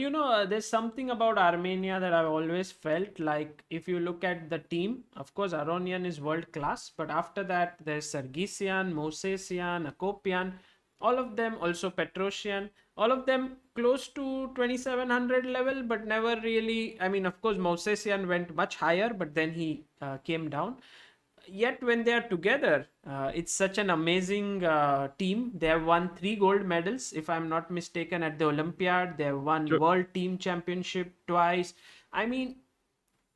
there's something about Armenia that I've always felt like if you look at the team, of course, Aronian is world class, but after that, there's Sargisian, Mosesian, Akopian, all of them, also Petrosian, all of them close to 2700 level, but never really. I mean, of course, Mosesian went much higher, but then he came down. Yet when they are together, it's such an amazing team. They have won 3 gold medals, if I'm not mistaken, at the Olympiad. They have won True. World Team Championship twice. I mean,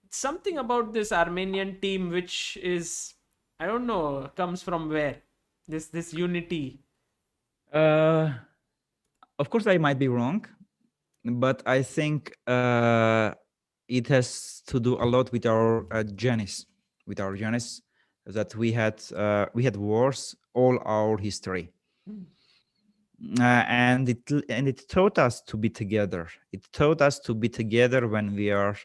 something about this Armenian team, which is, I don't know, comes from where this unity. Uh, of course, I might be wrong, but I think it has to do a lot with our genes, that we had wars all our history, and it taught us to be together. It taught us to be together when we are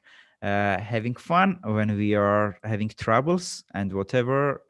having fun, when we are having troubles, and whatever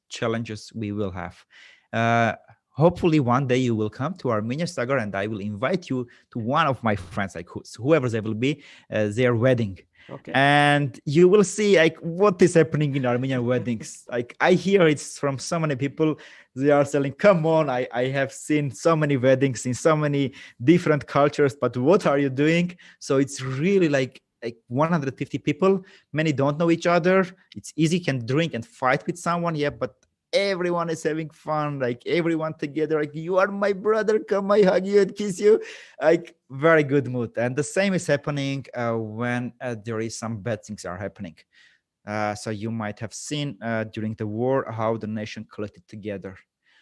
challenges we will have. Uh, Hopefully, one day you will come to Armenia, Sagar, and I will invite you to one of my friends, like whoever they will be, their wedding. Okay. And you will see like what is happening in Armenian weddings. Like I hear it's from so many people. They are saying, come on, I have seen so many weddings in so many different cultures, but what are you doing? So it's really like 150 people. Many don't know each other. It's easy, can drink and fight with someone, yeah, but everyone is having fun, like everyone together, like you are my brother, come I hug you and kiss you, like very good mood. And the same is happening when there is some bad things are happening. So you might have seen during the war how the nation collected together.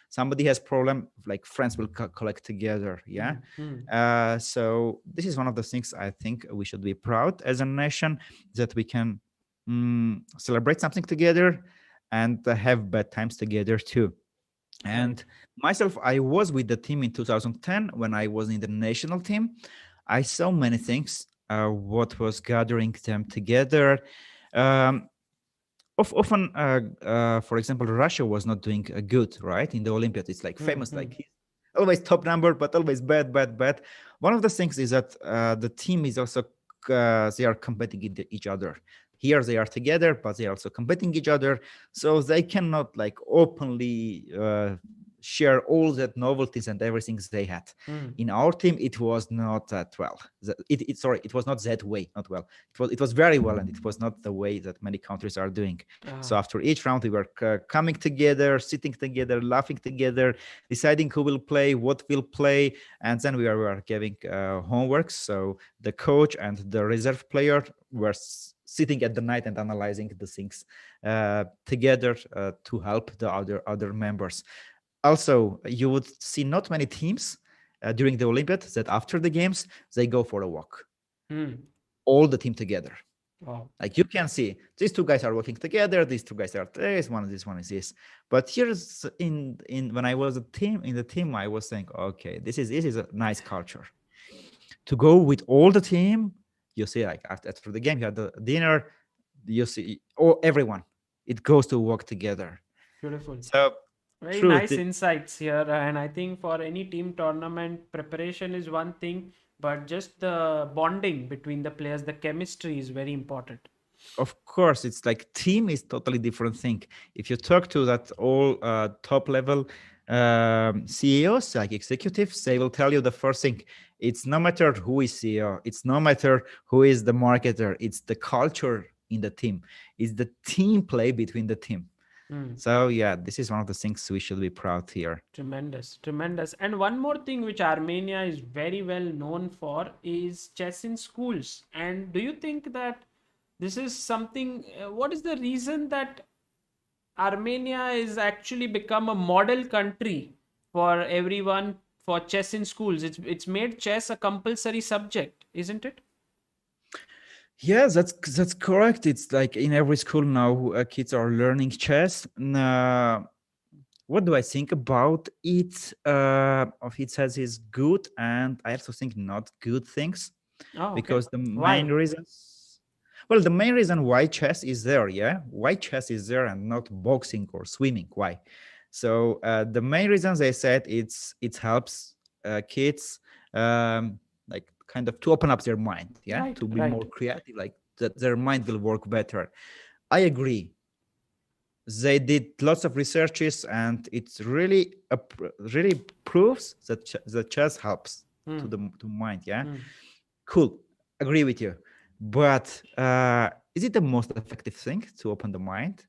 Somebody has problem, like friends will collect together. Yeah. So this is one of the things I think we should be proud as a nation, that we can celebrate something together and have bad times together too. Right. And myself, I was with the team in 2010 when I was in the national team. I saw many things. what was gathering them together. Um, Often, for example, Russia was not doing good, right? In the Olympiad, it's like famous, Mm-hmm. like always top number, but always bad, bad, bad. One of the things is that the team is also they are competing each other. Here they are together, but they are also competing each other, so they cannot like openly share all that novelties and everything they had. Mm. In our team, it was not that well. Sorry, it was not that way, not well. It was very well, and it was not the way that many countries are doing. So Ah, after each round, we were coming together, sitting together, laughing together, deciding who will play, what will play, and then we were giving homework. So the coach and the reserve player were sitting at the night and analyzing the things together to help the other members. Also, you would see not many teams during the Olympiad that after the games they go for a walk, mm. all the team together. Wow. Like you can see, these two guys are working together. These two guys are this one is this. But here's in when I was in the team, I was saying, okay, this is a nice culture to go with all the team. You see, like after the game, you have the dinner. You see, everyone, it goes to work together. Beautiful. So Very true. nice insights here. And I think for any team tournament, preparation is one thing, but just the bonding between the players, the chemistry is very important. Of course, it's like team is totally different thing. If you talk to that all top level CEOs, like executives, they will tell you the first thing. It's no matter who is CEO. It's no matter who is the marketer. It's the culture in the team. It's the team play between the team. Mm. So yeah, this is one of the things we should be proud here. Tremendous, tremendous. And one more thing which Armenia is very well known for is chess in schools. And do you think that this is something, what is the reason that Armenia is actually become a model country for everyone for chess in schools? It's made chess a compulsory subject, isn't it? Yeah, that's correct. It's like in every school now, kids are learning chess. What do I think about it? Of it says is good, and I also think not good things, Oh, okay. because the main Why? reasons. Well, the main reason why chess is there, yeah, why chess is there and not boxing or swimming, why? So the main reasons they said it helps kids like kind of to open up their mind, yeah, to Right, be more right. creative, like that their mind will work better. I agree, they did lots of researches and it's really really proves that that chess helps to Hmm. the mind, yeah. Hmm. Cool, agree with you, but is it the most effective thing to open the mind?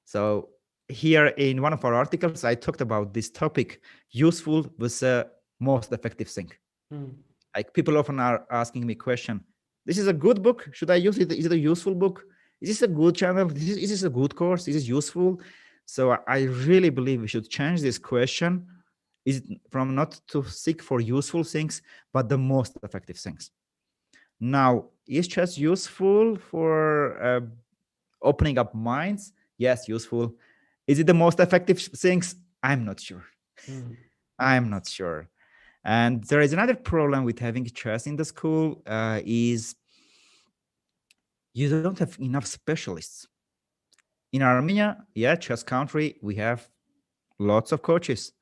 So here in one of our articles I talked about this topic, useful was the most effective thing. Hmm. Like people often are asking me question, this is a good book, should I use it, is it a useful book, is this a good channel, is this a good course, is this useful? So I really believe we should change this question, is it from not to seek for useful things but the most effective things. Now, is chess useful for opening up minds? Yes, useful. Is it the most effective things? I'm not sure. Hmm. I'm not sure. And there is another problem with having chess in the school is you don't have enough specialists. In Armenia, yeah, chess country, we have lots of coaches,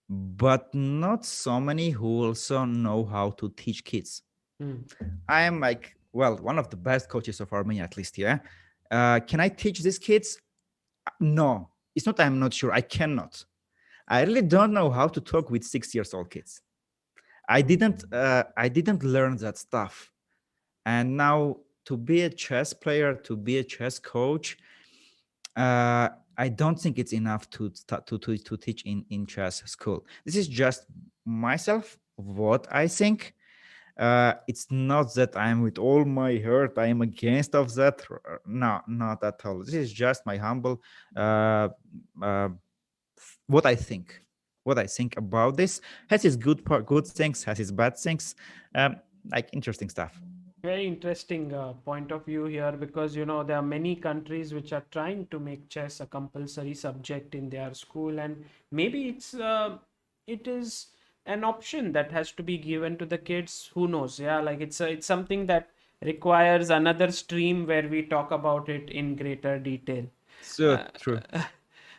but not so many who also know how to teach kids. Hmm. I am like, well, one of the best coaches of Armenia, at least, yeah. Can I teach these kids? No, it's not. I'm not sure. I cannot. I really don't know how to talk with 6 years old kids. I Hmm. didn't. I didn't learn that stuff. And now to be a chess player, to be a chess coach, I don't think it's enough to teach in chess school. This is just myself, what I think. It's not that I'm with all my heart I am against of that. No, not at all. This is just my humble uh, what I think. What I think about this has its good things, has its bad things, like interesting stuff. Very interesting point of view here, because there are many countries which are trying to make chess a compulsory subject in their school, and maybe it is an option that has to be given to the kids. Who knows? Yeah, like it's something that requires another stream where we talk about it in greater detail. So Uh, true.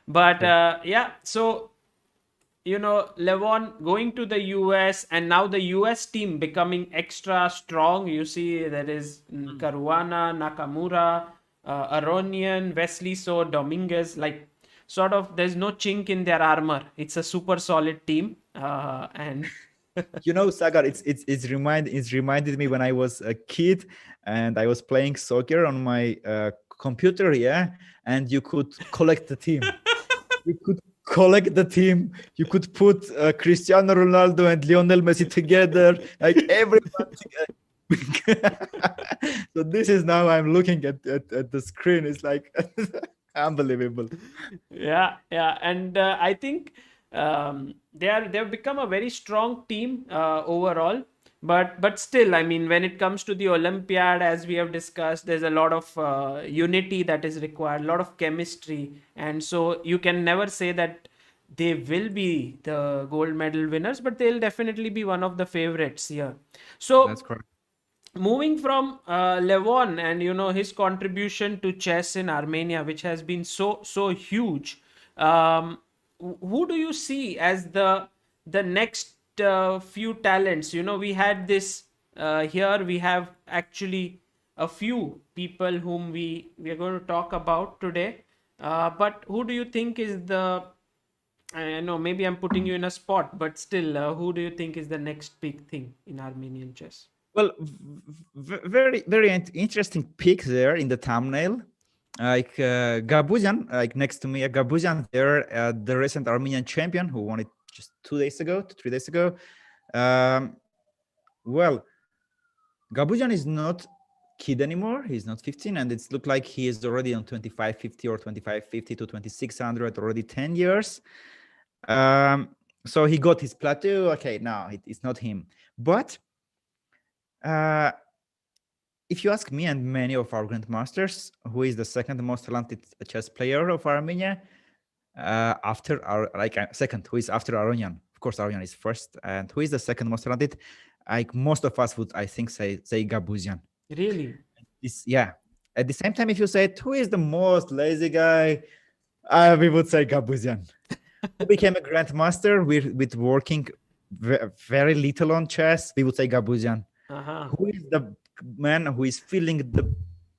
but True. yeah, so Levon going to the US, and now the US team becoming extra strong. You see, there is Caruana, Nakamura, Aronian, Wesley So, Dominguez. Like, sort of, there's no chink in their armor. It's a super solid team. And Sagar, it's reminded me when I was a kid and I was playing soccer on my computer, yeah, and you could collect the team. You could collect the team. You could put Cristiano Ronaldo and Lionel Messi together, like everyone together. So this is now I'm looking at the screen. It's like unbelievable. yeah, and I think they've become a very strong team overall. But still, I mean, when it comes to the Olympiad, as we have discussed, there's a lot of unity that is required, a lot of chemistry, and so you can never say that they will be the gold medal winners, but they'll definitely be one of the favorites here. That's So correct. moving from Levon and his contribution to chess in Armenia, which has been so huge. Who do you see as the next few talents? We had this here. We have actually a few people whom we are going to talk about today. But who do you think is the I know maybe I'm putting you in a spot, but still, who do you think is the next big thing in Armenian chess? Well, very very interesting pic there in the thumbnail. Like Gabuzian, like next to me, Gabuzian there, the recent Armenian champion who won it just 2 days ago, 3 days ago. Um, well, Gabuzian is not kid anymore. He's not 15, and it's looked like he is already on 2550 or 2550 to 2600, already 10 years. So he got his plateau. Okay, now it's not him. But if you ask me and many of our grandmasters, who is the second most talented chess player of Armenia, after our second, who is after Aronian? Of course, Aronian is first, and who is the second most talented? Like most of us would, I think, say Gabuzian. Really? Yeah. At the same time, if you say who is the most lazy guy, we would say Gabuzian. Who became a grandmaster with working very little on chess? We would say Gabuzian. Who is the man who is feeling the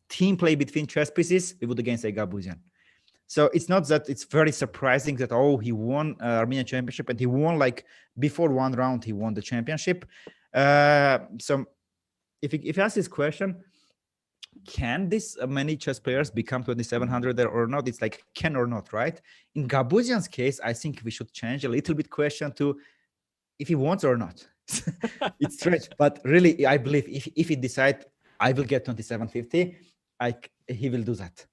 team play between chess pieces? We would again say Gabuzian. So it's not that it's very surprising that he won Armenian championship, and he won like before one round he won the championship. So if you ask this question, can this many chess players become 2700 or not? It's like can or not, right? In Gabuzian's case, I think we should change a little bit question to if he wants or not. It's strange, but really, I believe if he decide I will get 2750, he will do that.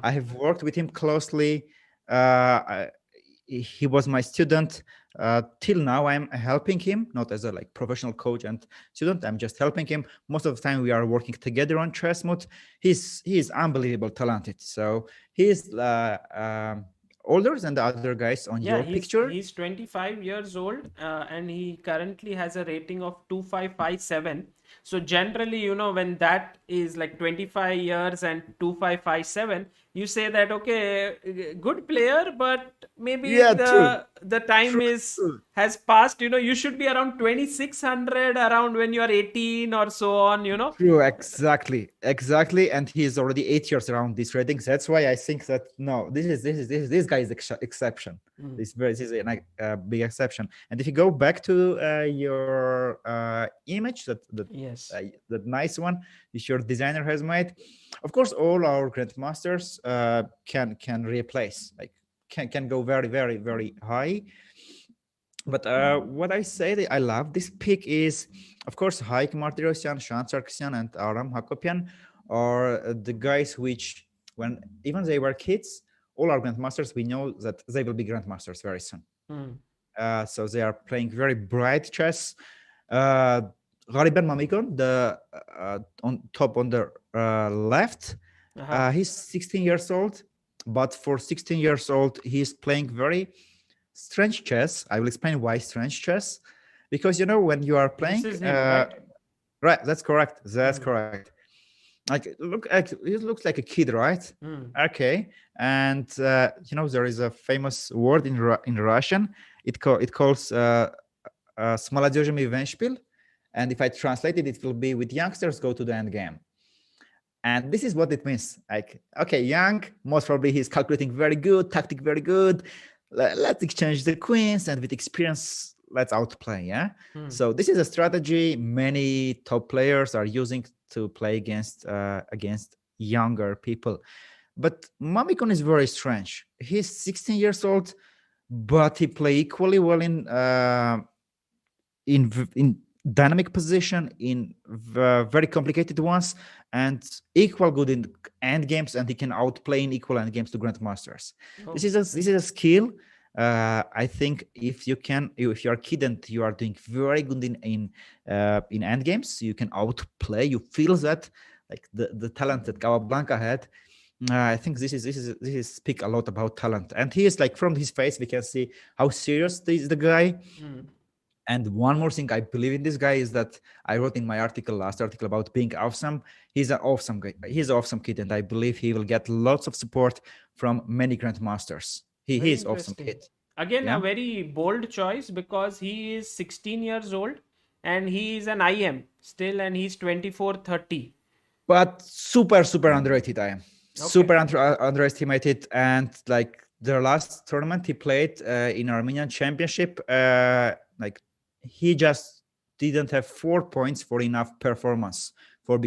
I have worked with him closely. He was my student. Till now, I'm helping him, not as a professional coach and student. I'm just helping him. Most of the time, we are working together on ChessMood. He is unbelievable talented. So he is older than the other guys on your picture. He's 25 years old, and he currently has a rating of 2557. So generally, when that is like 25 years and 2557, you say that, okay, good player, but maybe the time has passed. You should be around 2600 around when you are 18 or so on, True, exactly. And he is already 8 years around these ratings. That's why I think that no, this guy is exception. This is a big exception. And if you go back to your image, that nice one which your designer has made, of course, all our grandmasters can replace, can go very, very, very high. But what I say that I love this pick is, of course, Haik Martirosyan, Shan Sarkisyan, and Aram Hakopian are the guys which, when even they were kids, all our grandmasters, we know that they will be grandmasters very soon. So they are playing very bright chess. Ghariban Mamikon, the on top on the left, he's 16 years old, but for 16 years old, he's playing very strange chess. I will explain why strange chess. because when you are This playing, is him, right? right? That's correct. That's Hmm. correct. Like it looks like a kid, right? Hmm. Okay, and there is a famous word in Russian. It calls с молодежами веншпиль, and if I translate it, it will be with youngsters go to the end game. And this is what it means. Like, okay, young, most probably he's calculating very good, tactic very good. Let's exchange the queens, and with experience, let's outplay. Yeah. Hmm. So this is a strategy many top players are using to play against younger people. But Mamikon is very strange. He's 16 years old, but he play equally well in dynamic position, in very complicated ones, and equal good in end games, and he can outplay in equal end games to grandmasters. Oh. This is a skill. I think if you are a kid and you are doing very good in end games, you can outplay. You feel that, like the talent that Capablanca had. I think this is speak a lot about talent, and he is like, from his face we can see how serious is the guy. Hmm. And one more thing I believe in this guy is that I wrote in my last article about being awesome. He's an awesome guy. He's an awesome kid, and I believe he will get lots of support from many grandmasters. He Very is awesome interesting. kid. Again, a Yeah, very bold choice because he is 16 years old and he is an IM still, and he's 24, 30. but super underrated. I am Okay. super underestimated, and like their last tournament he played in Armenian Championship, like he just didn't have 4 points for enough performance for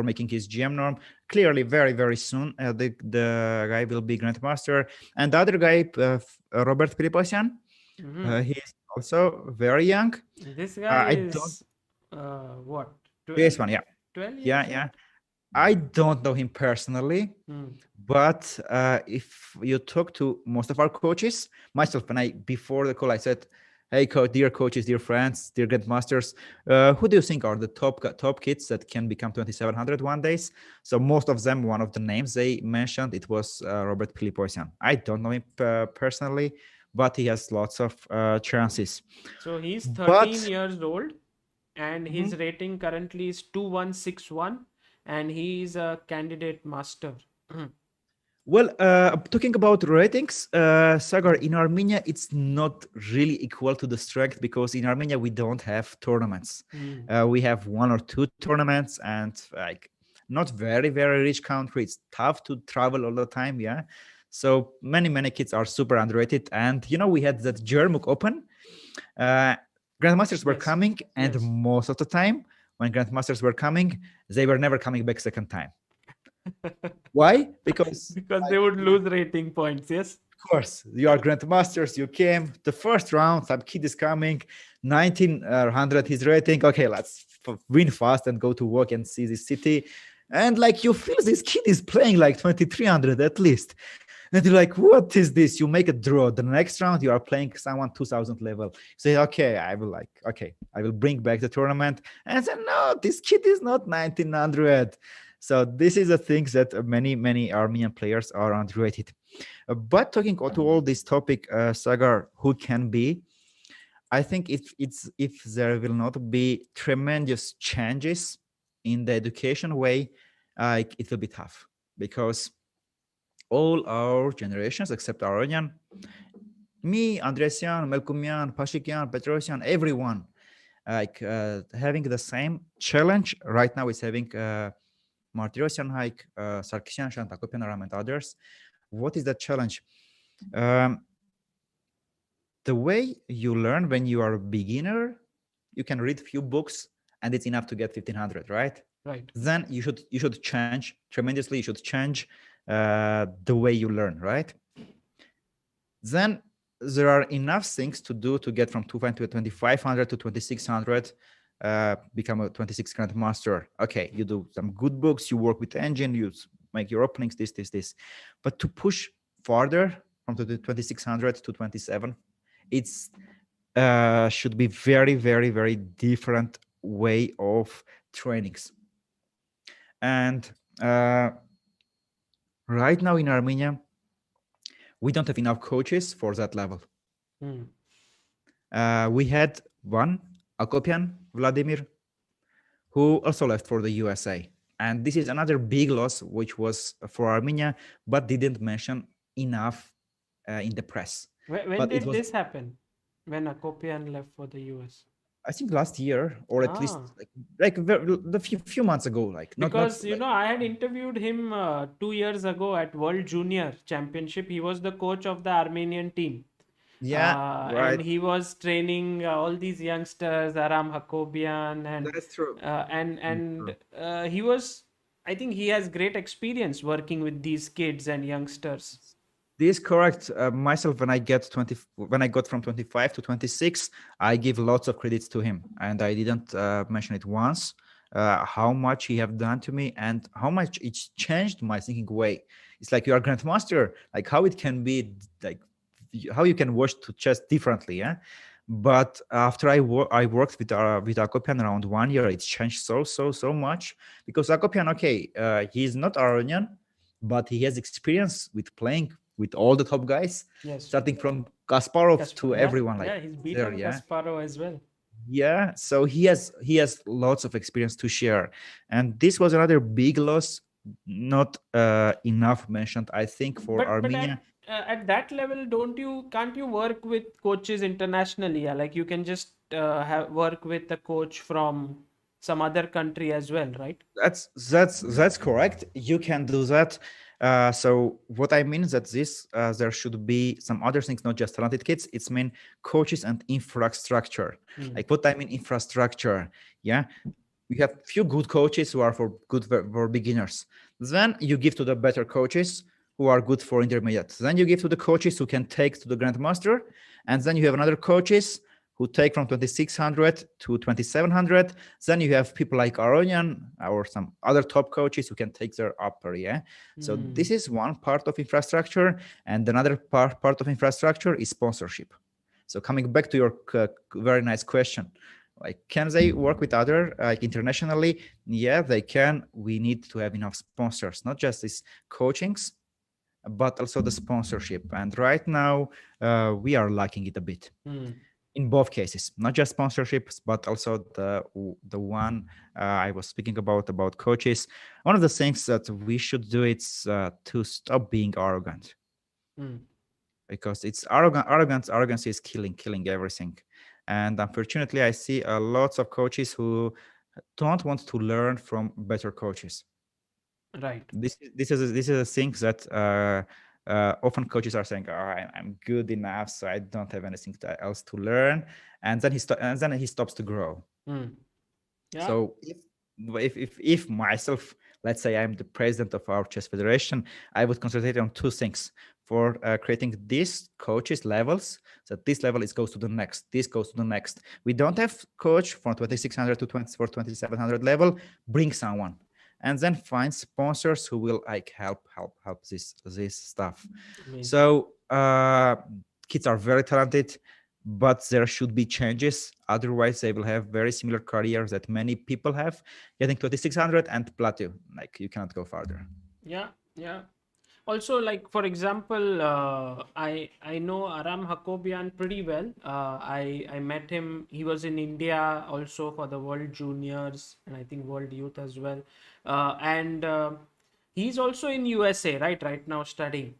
making his GM norm. Clearly, very soon the guy will be grandmaster, and the other guy, Robert Petrossian, Hmm. he is also very young. This guy I don't is what, 12? PS1, yeah, 12 years yeah. old? I don't know him personally, Hmm. but if you talk to most of our coaches, myself, and I, before the call, I said, "Hey, dear coaches, dear friends, dear grandmasters, who do you think are the top kids that can become 2700 one days?" So most of them, one of the names they mentioned, it was Robert Piliposian. I don't know him personally, but he has lots of chances. So he's 13 But years old and his Mhm. rating currently is 2161 and he is a candidate master. Well, talking about ratings, Sagar, in Armenia, it's not really equal to the strength, because in Armenia we don't have tournaments. Hmm. We have one or two tournaments, and like, not very rich country. It's tough to travel all the time. Yeah, so many kids are super underrated. And we had that Jermuk Open. Uh, Grandmasters were Yes. coming, and Yes. most of the time when grandmasters were coming, they were never coming back second time. Why? Because Because they like, would lose rating points. Yes. of course, you are grandmasters. You came the first round. Some kid is coming, 1900 his rating. Okay, let's win fast and go to work and see the city. And like, you feel this kid is playing like 2300 at least. And you're like, what is this? You make a draw. The next round, you are playing someone 2000 level. Say, okay, I will bring back the tournament. And I said, no, this kid is not 1900. So this is a thing that many Armenian players are underrated. But talking to all this topic, Sagar, who can be? I think if there will not be tremendous changes in the education way, it will be tough, because all our generations except Aronian, me, Andresian, Melkumian, Pashikian, Petrosian, everyone, having the same challenge right now is having Martirosyan, Sarkisian, Shantakopian, Aram, and others. What is the challenge? Um, the way you learn when you are a beginner, you can read few books and it's enough to get 1500, right? Right. Then you should change tremendously. You should change the way you learn, right? Then there are enough things to do to get from 2500 to 2600, become a 26 grand master. Okay, you do some good books, you work with the engine, you make your openings, this. But to push farther from the 2600 to 27, it's should be very different way of trainings. And right now in Armenia, we don't have enough coaches for that level. Hmm. We had one Akopian Vladimir, who also left for the USA. And this is another big loss, which was for Armenia, but didn't mention enough in the press. When But it did was, this happen? When Akopian left for the US? I think, last year, or at least Ah, the few months ago, like not because like. I had interviewed him 2 years ago at World Junior Championship. He was the coach of the Armenian team. Yeah, And right. he was training all these youngsters, Aram Hakobian, That's true. That's true. he was. I think he has great experience working with these kids and youngsters. This correct. Myself, when I got from 25 to 26, I give lots of credits to him, and I didn't mention it once. How much he have done to me, and how much it's changed my thinking way. It's like you are grandmaster, like how it can be, like how you can watch to chess differently, yeah. But after I worked with Akopian around 1 year, it's changed so much, because Akopian, okay, he's not Aronian, but he has experience with playing with all the top guys, Yes, starting from Kasparov to yeah, everyone like yeah. He's there. beaten Yeah, Kasparov as well. yeah. So he has lots of experience to share, and this was another big loss, not enough mentioned, I think, for But Armenia. at that level, can't you work with coaches internationally? Yeah, like you can just have work with a coach from some other country as well, right? That's correct. You can do that. So what I mean is that there should be some other things, not just talented kids. It's mean coaches and infrastructure. Hmm. Like what I mean infrastructure. Yeah, we have few good coaches who are for beginners. Then you give to the better coaches who are good for intermediate. Then you give to the coaches who can take to the grandmaster, and then you have another coaches who take from 2600 to 2700. Then you have people like Aronian or some other top coaches who can take their upper. Yeah. So Hmm. this is one part of infrastructure, and another part of infrastructure is sponsorship. So coming back to your very nice question, like can they work with other like internationally? Yeah, they can. We need to have enough sponsors, not just these coachings, but also the sponsorship. And right now we are lacking it a bit Hmm. in both cases, not just sponsorships, but also the one I was speaking about coaches. One of the things that we should do is to stop being arrogant, Hmm. because it's arrogance is killing everything. And unfortunately, I see lots of coaches who don't want to learn from better coaches. Right. This is a thing that often coaches are saying, oh, I'm good enough, so I don't have anything else to learn, and then he stops to grow. Hmm. Yeah. So if myself, let's say I'm the president of our chess federation, I would concentrate on two things for creating these coaches levels. So this level is goes to the next, this goes to the next. We don't have coach from 2600 to 2700 level. Bring someone, and then find sponsors who will like help this stuff. Amazing. So kids are very talented, but there should be changes. Otherwise, they will have very similar careers that many people have, getting 2600 and plateau. Like you cannot go farther. Yeah. Yeah. Also, like for example, I know Aram Hakobian pretty well. I met him. He was in India also for the World Juniors and I think World Youth as well. And he's also in USA, right now studying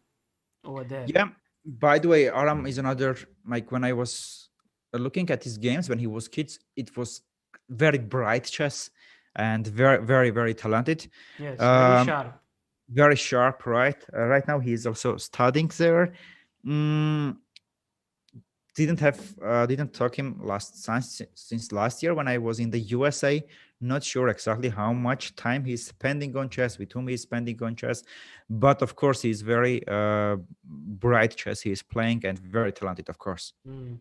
over there. Yeah. By the way, Aram is another, like when I was looking at his games when he was kids, it was very bright chess and very talented. Yes, very Um, sharp. very sharp, right? Right now he is also studying there. Mm, didn't talk him since last year when I was in the USA. Not sure exactly how much time he's spending on chess, with whom he's spending on chess, but of course he's very bright chess he is playing and very talented, of course. Mm,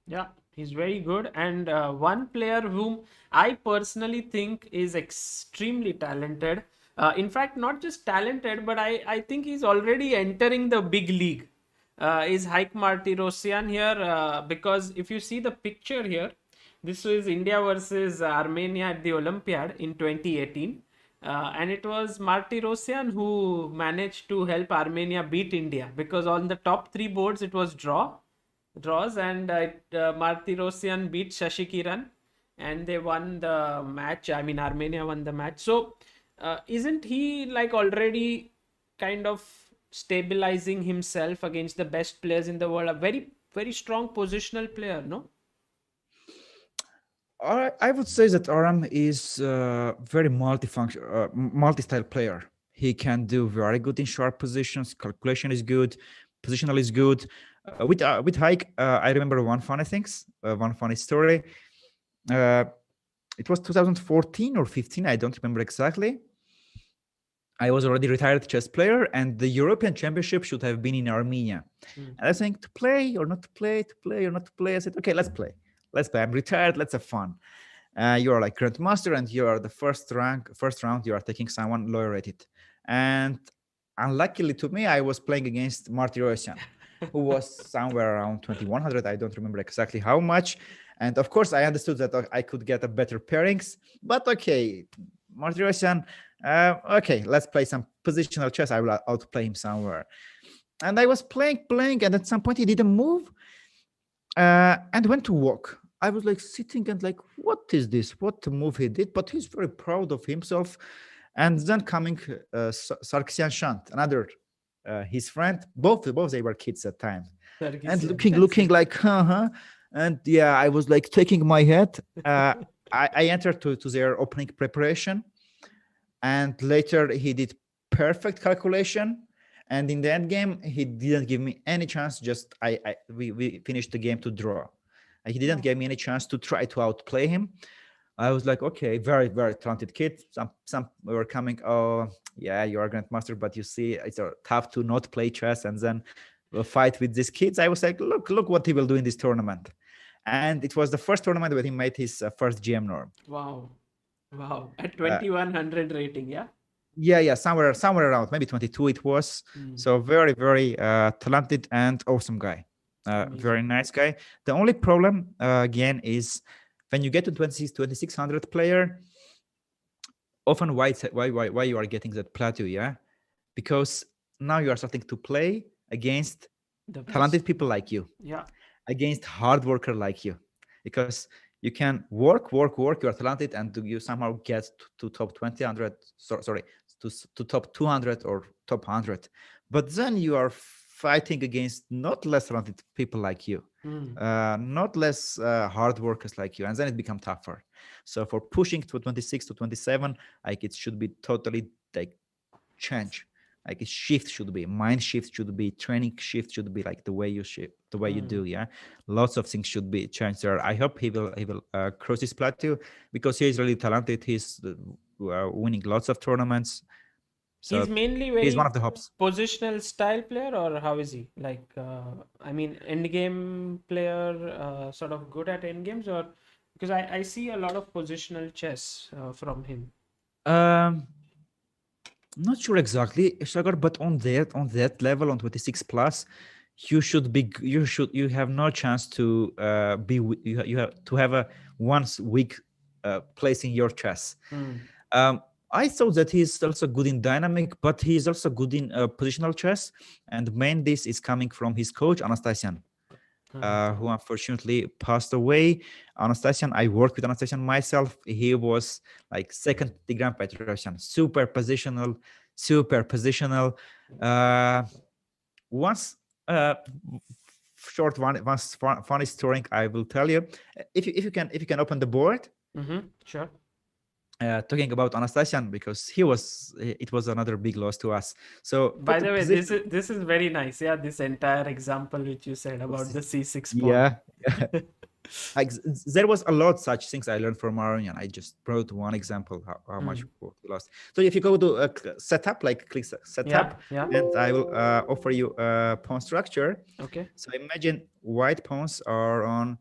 Yeah, he's very good. And one player whom I personally think is extremely talented. In fact, not just talented, but I think he's already entering the big league. Is Haik Martirosyan here? Because if you see the picture here, this was India versus Armenia at the Olympiad in 2018. And it was Martirosyan who managed to help Armenia beat India because on the top three boards it was draws and Martirosyan beat Shashi Kiran and they won the match. I mean, Armenia won the match. So, isn't he like already kind of stabilizing himself against the best players in the world? A very, very strong positional player, no? I would say that Aram is very multi-style player. He can do very good in sharp positions. Calculation is good. Positional is good. With Hike, I remember one funny story. Uh, it was 2014 or 15. I don't remember exactly. I was already retired chess player, and the European Championship should have been in Armenia. And I was saying to play or not to play, to play or not to play. I said, okay, let's play. Let's play. I'm retired. Let's have fun. You are like grandmaster, and you are the first round. You are taking someone lower rated, and unluckily to me, I was playing against Martirosyan, who was somewhere around 2100. I don't remember exactly how much. And of course, I understood that I could get a better pairings. But okay, Martirosyan. Okay, let's play some positional chess. I will outplay him somewhere. And I was playing, and at some point he didn't move and went to walk. I was like sitting and like, what is this? What move he did? But he's very proud of himself. And then coming Sargsyan Shant, another his friend. Both they were kids at time, and looking like, And yeah, I was like taking my head. I entered to their opening preparation, and later he did perfect calculation. And in the end game, he didn't give me any chance. Just we finished the game to draw. He didn't give me any chance to try to outplay him. I was like, okay, very, very talented kid. Some were coming, oh, yeah, you are a grandmaster, but you see, it's tough to not play chess and then fight with these kids. I was like, look what he will do in this tournament. And it was the first tournament where he made his first GM norm. Wow. At 2100 rating, yeah? Yeah, somewhere around, maybe 22 it was. So very, very talented and awesome guy. Very nice guy. The only problem, again, is when you get to 2600 player, often why you are getting that plateau, yeah? Because now you are starting to play against talented people like you. Yeah. Against hard worker like you. Because you can work, you are talented, and you somehow get to top 200, to top 200 or top 100. But then you are fighting against not less talented people like you, not less hard workers like you, and then it becomes tougher. So for pushing to 26 to 27, like it should be totally like change. Like a shift should be, mind shift should be, training shift should be, like the way you shift, the way you do. Yeah, lots of things should be changed there. I hope he will cross this plateau, because he is really talented. He's winning lots of tournaments. So he's mainly he's one of the hopes. Positional style player, or how is he? Like, I mean, end game player, sort of good at end games, or because I see a lot of positional chess from him. Not sure exactly, Sagar, but on that level, on 26 plus, you have no chance to you have to have a once weak place in your chess. I thought that he's also good in dynamic, but he's also good in positional chess. And main this is coming from his coach, Anastasian, who unfortunately passed away. Anastasian, I worked with Anastasian myself. He was like second Tigran Petrossian, super positional. Once short one funny story I will tell you. If you can open the board. Sure. Talking about Anastasian, because it was another big loss to us. So by the way, this is very nice. Yeah, this entire example which you said about the C6 pawn. Yeah. Like there was a lot such things I learned from Aronian. I just brought one example how much we lost. So if you go to setup, like click setup, and I will offer you a pawn structure. Okay. So imagine white pawns are on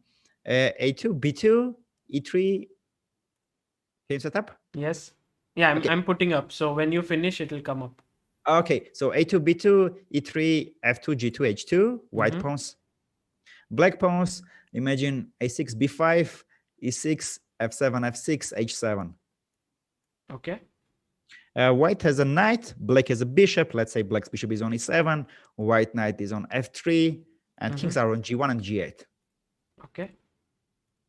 A2, B2, E3. Can you set up? Yes. Yeah, I'm putting up. So when you finish, it will come up. Okay. So A2, B2, E3, F2, G2, H2, white pawns. Black pawns, imagine A6, B5, E6, F7, F6, H7. Okay. White has a knight, black has a bishop. Let's say black's bishop is on E7, white knight is on F3, and kings are on G1 and G8. Okay.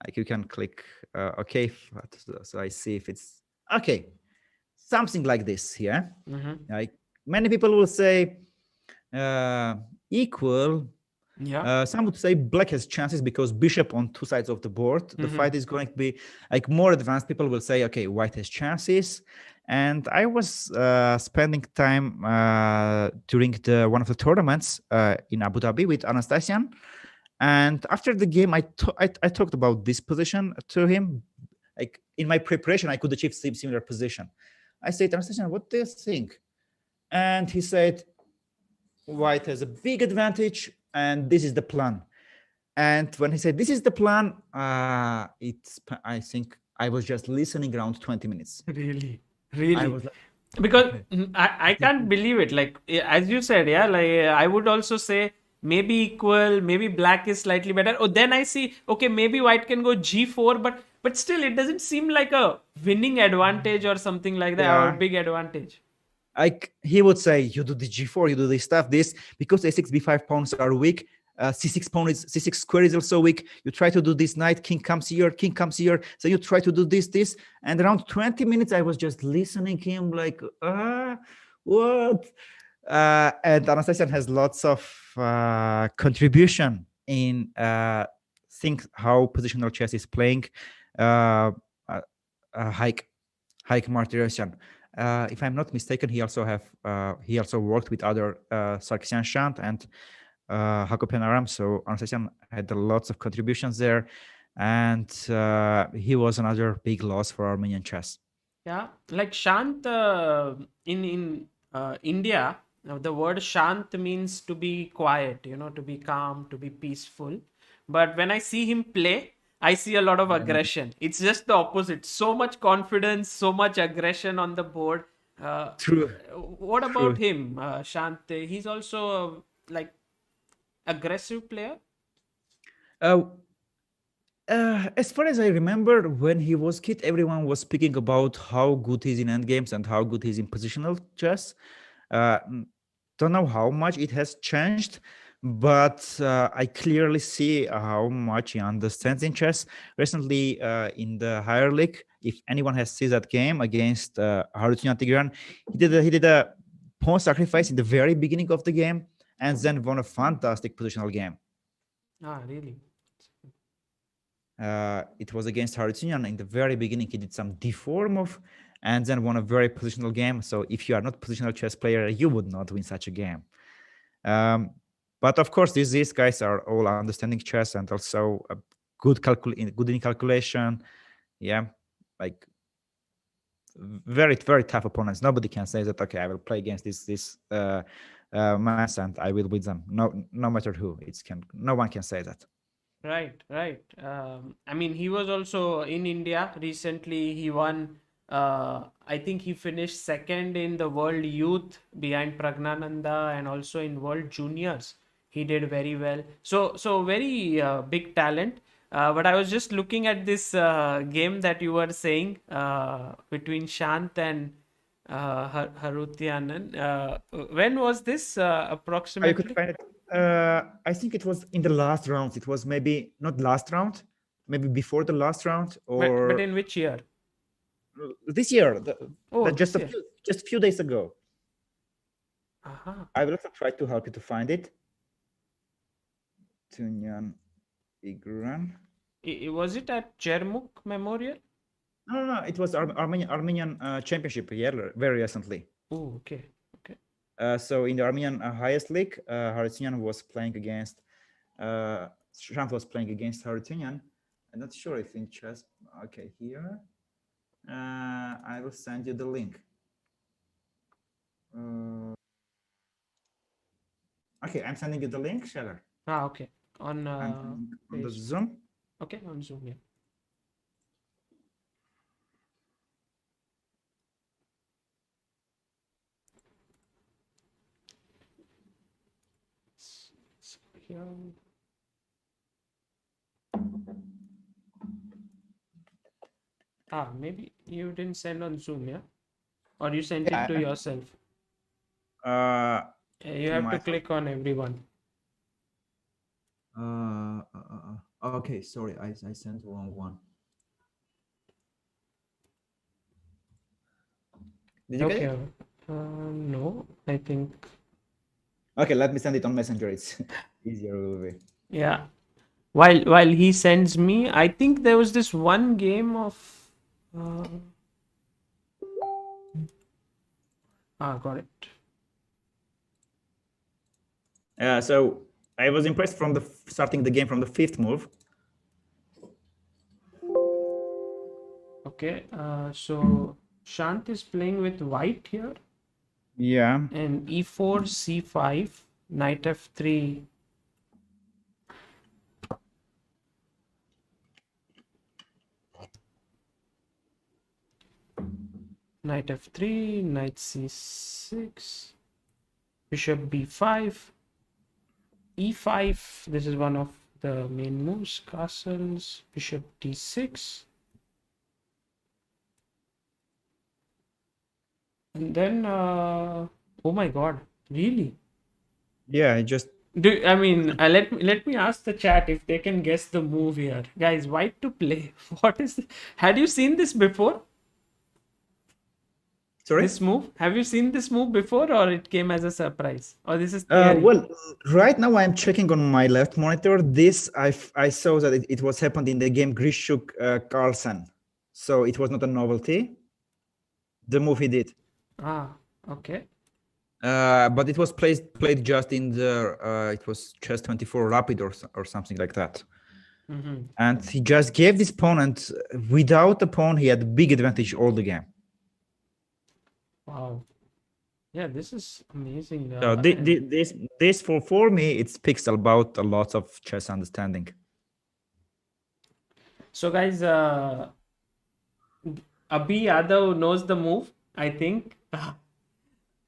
Like you can click OK. So I see if it's okay. Something like this here. Like many people will say equal. Yeah. Some would say black has chances because bishop on two sides of the board. The fight is going to be like more advanced. People will say, okay, white has chances. And I was spending time during one of the tournaments in Abu Dhabi with Anastasian. And after the game, I talked about this position to him. Like in my preparation, I could achieve similar position. I said, Anastasian, what do you think? And he said, white has a big advantage, and this is the plan. And when he said, this is the plan, I think I was just listening around 20 minutes. Really, I really. was like, Because okay. I can't believe it. Like as you said, yeah. Like I would also say maybe equal, maybe black is slightly better. Oh, then I see. Okay, maybe white can go g4, but still, it doesn't seem like a winning advantage or something like that, or Yeah. big advantage. Like he would say, you do the g4, you do this stuff, this, because a6, b5 pawns are weak. C6 pawn is C6 square is also weak. You try to do this knight, king comes here. So you try to do this, and around 20 minutes, I was just listening him like, what? And Anastasian has lots of contribution in think how positional chess is playing. Hike Martyrosian. If I'm not mistaken, he also worked with other Sarkisian Shant and Hakopian Aram. So Anastasian had lots of contributions there, and he was another big loss for Armenian chess. Yeah, like Shant in India, the word Shant means to be quiet, to be calm, to be peaceful. But when I see him play, I see a lot of aggression. It's just the opposite. So much confidence, so much aggression on the board. Uh, True. what about him, Shant? He's also like aggressive player. Uh, as far as I remember, when he was kid, everyone was speaking about how good he's in endgames and how good he's in positional chess. Don't know how much it has changed, but I clearly see how much he understands in chess. Recently, in the higher league, if anyone has seen that game against Harutunian Tigran, he did a pawn sacrifice in the very beginning of the game, and then won a fantastic positional game. Ah, really? It was against Harutunian in the very beginning. He did some d4 move and then won a very positional game. So if you are not positional chess player, you would not win such a game. But of course, these guys are all understanding chess and also good in calculation. Yeah, like very tough opponents. Nobody can say that, okay, I will play against this mass and I will win them. No matter who. No one can say that. Right, right. I mean, he was also in India recently. He won. I think he finished second in the World Youth behind Pragnananda, and also in World Juniors. He did very well. So very big talent. But I was just looking at this game that you were saying between Shant and Harutyanan. When was this You could approximately? find it. I think it was in the last round. It was maybe not last round, maybe before the last round, But or in which year? this year. Oh, That this year. just a few days ago. Aha. I will also try to help you to find it. Tunyan Igran. Was it at Chermuk Memorial? No. It was Armenian championship very recently. Oh, okay. Okay. So in the Armenian highest league, Harutunian was playing against. Shant was playing against Harutunian. I'm not sure if in chess. Okay, here. I will send you the link. Okay, I'm sending you the link, Shaler. Ah, okay. On I'm sending on the Facebook. Zoom. Okay, on Zoom, yeah. So here. Maybe you didn't send on Zoom, yeah? Or you sent it Yeah, to yourself. You to have to myself. click on everyone. Okay, sorry, I sent the wrong one. Did you get Okay. it? No, I think. Okay, let me send it on Messenger. It's easier will be. Yeah. While he sends me, I think there was this one game of. Uh, got it. So I was impressed from the starting the game from the fifth move. Okay. So Shant is playing with white here, Yeah. and e4, c5, knight f3. Knight f3, knight c6, bishop b5, e5. This is one of the main moves. Castles, bishop d6. And then, oh my God, really? Yeah, I just I mean, let me ask the chat if they can guess the move here, guys. White to play. What is? Had you seen this before? sorry. This move? Have you seen this move before, or it came as a surprise, or this is theory? Well, right now I'm checking on my left monitor. This I saw that it was happened in the game Grishuk Carlsen, so it was not a novelty. The move he did, Okay. but it was played just in the it was chess24 Rapid or something like that. And he just gave this opponent without the pawn. He had big advantage all the game. Wow. Yeah, this is amazing. So this for me it speaks about a lot of chess understanding. So guys, Abhi Yadav knows the move, I think.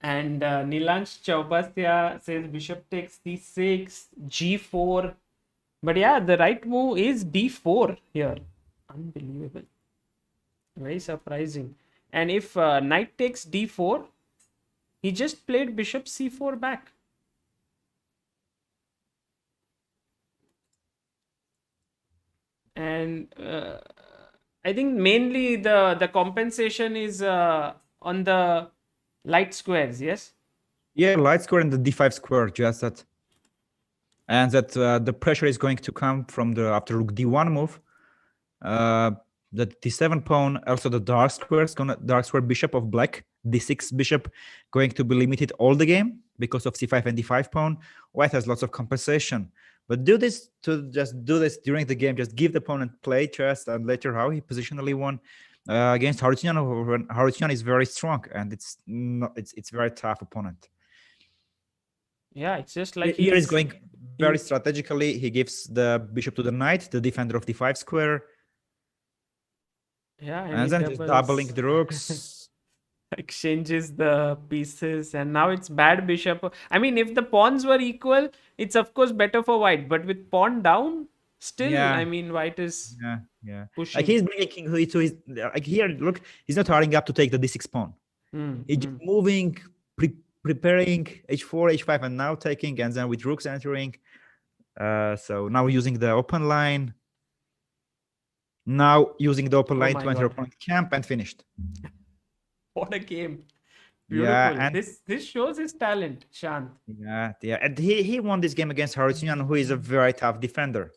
And Nilansh Chaubasya says bishop takes d6, g4. But yeah, the right move is d4 here. Unbelievable. Very surprising. And if knight takes d4, he just played bishop c4 back. And I think mainly the compensation is on the light squares, yes? Yeah, light square and the d5 square, just that. And that the pressure is going to come from the after rook d1 move. The d7 pawn, also the dark square bishop of black, d6 bishop going to be limited all the game because of c5 and d5 pawn. White has lots of compensation. But do this during the game. Just give the opponent play chess, and later how he positionally won against Aronian. Aronian is very strong, and it's very tough opponent. Yeah, it's just like Here he's going very strategically. He gives the bishop to the knight, the defender of d5 square. Yeah, And then just doubling the rooks. Exchanges the pieces, and now it's bad bishop. I mean, if the pawns were equal, it's of course better for white, but with pawn down, still, Yeah. I mean, white is pushing. Like he's bringing king to his, like here, look, he's not hurrying up to take the d6 pawn. He's just moving, preparing h4, h5, and now taking, and then with rooks entering. So now using the open line. Now using the open line to enter opponent camp and finished. What a game. Beautiful. Yeah, and this shows his talent, Shant. Yeah. And he won this game against Aronian, who is a very tough defender.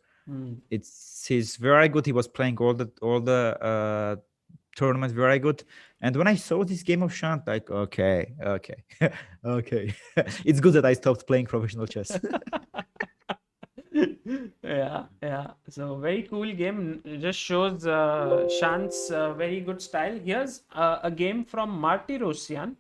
He's very good. He was playing all the tournaments very good. And when I saw this game of Shant, like, okay. It's good that I stopped playing professional chess. Yeah. So very cool game. It just shows Shant's very good style. Here's a game from Martirosyan,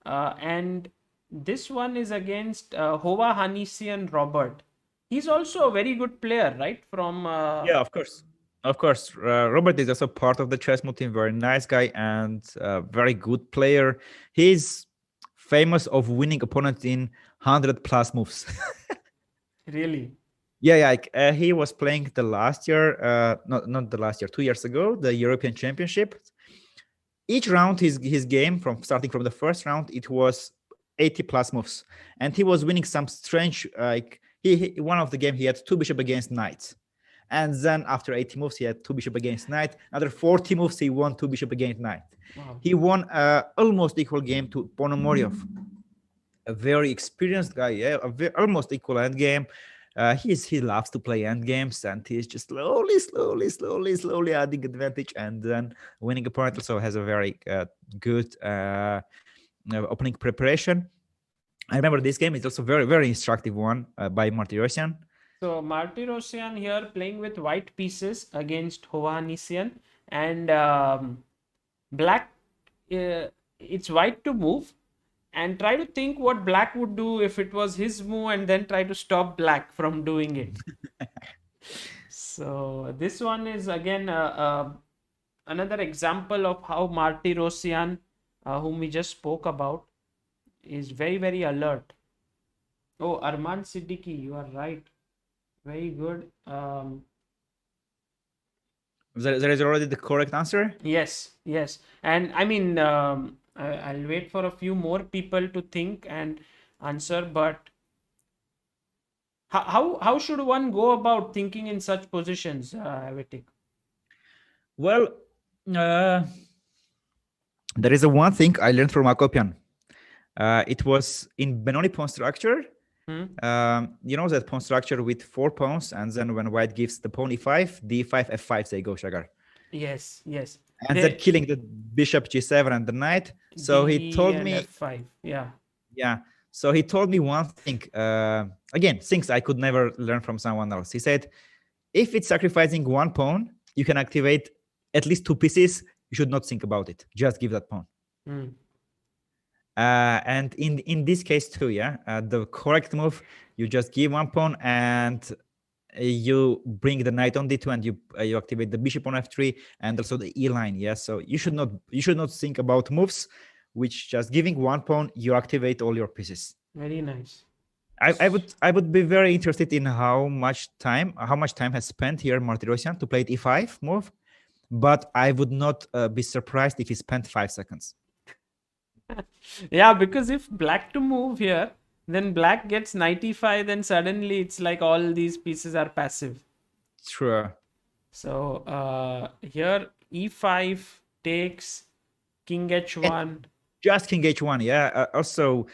and this one is against Hova Hanesian Robert. He's also a very good player, right? From yeah, of course. Robert is also part of the ChessMood team. Very nice guy and very good player. He's famous of winning opponents in 100+ moves. Really? Yeah. He was playing the last year, not the last year, 2 years ago, the European Championship. Each round, his game starting from the first round, it was 80+ moves, and he was winning some strange. Like one of the game, he had 2 bishop against knights, And then after 80 moves, he had 2 bishop against knight. Another 40 moves, he won 2 bishop against knight. Wow. He won almost equal game to Ponomaryov, a very experienced guy, yeah, almost equal end game. He loves to play end games, and he's just slowly adding advantage and then winning opponent. Also has a very good opening preparation. I remember this game is also very instructive one by Martyrosian. So Martyrosian here playing with white pieces against Hovhannissian, and black. It's white to move, and try to think what black would do if it was his move, and then try to stop black from doing it. So this one is again another example of how Martyrosian, whom we just spoke about, is very alert. Oh, Arman Siddiqui, you are right. Very good. There is already the correct answer. Yes. And I mean, I'll wait for a few more people to think and answer, but how should one go about thinking in such positions, Avetik? Well, there is a one thing I learned from Akopian. It was in Benoni pawn structure. You know that pawn structure with 4 pawns, and then when white gives the pawn e5, d5, f5, they go Sagar. Yes. And then killing the bishop g7 and the knight. So he told me f5. Yeah. So he told me one thing. Again, things I could never learn from someone else. He said, if it's sacrificing 1 pawn, you can activate at least 2 pieces. You should not think about it. Just give that pawn. And in this case too, the correct move, you just give 1 pawn and you bring the knight on d2, and you activate the bishop on f3 and also the e line. So you should not think about moves which just giving 1 pawn, you activate all your pieces. Very nice. I would be very interested in how much time has spent here Martyrosian to play e5 move, but I would not be surprised if he spent 5 seconds. Yeah, because if black to move here, then black gets knight e5, then suddenly it's like all these pieces are passive. True. So here e5 takes king h1. Just king h1, yeah. Also,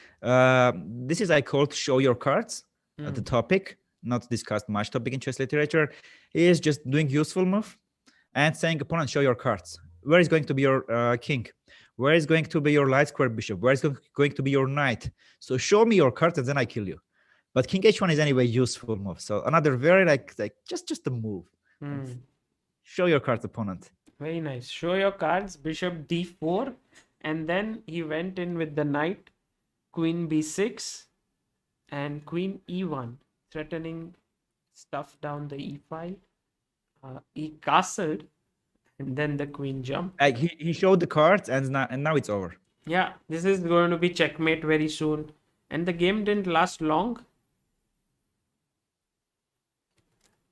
this is I called show your cards. The topic, not discussed much topic in chess literature, is just doing useful move and saying, opponent, show your cards. Where is going to be your king? Where is going to be your light square bishop? Where is going to be your knight? So show me your cards and then I kill you. But king h1 is anyway useful move. So another very like just a move. Show your cards, opponent. Very nice. Show your cards. Bishop d4, and then he went in with the knight, queen b6, and queen e1, threatening stuff down the e file. He castled. And then the queen jumped. Like he showed the cards, and now it's over. Yeah, this is going to be checkmate very soon. And the game didn't last long.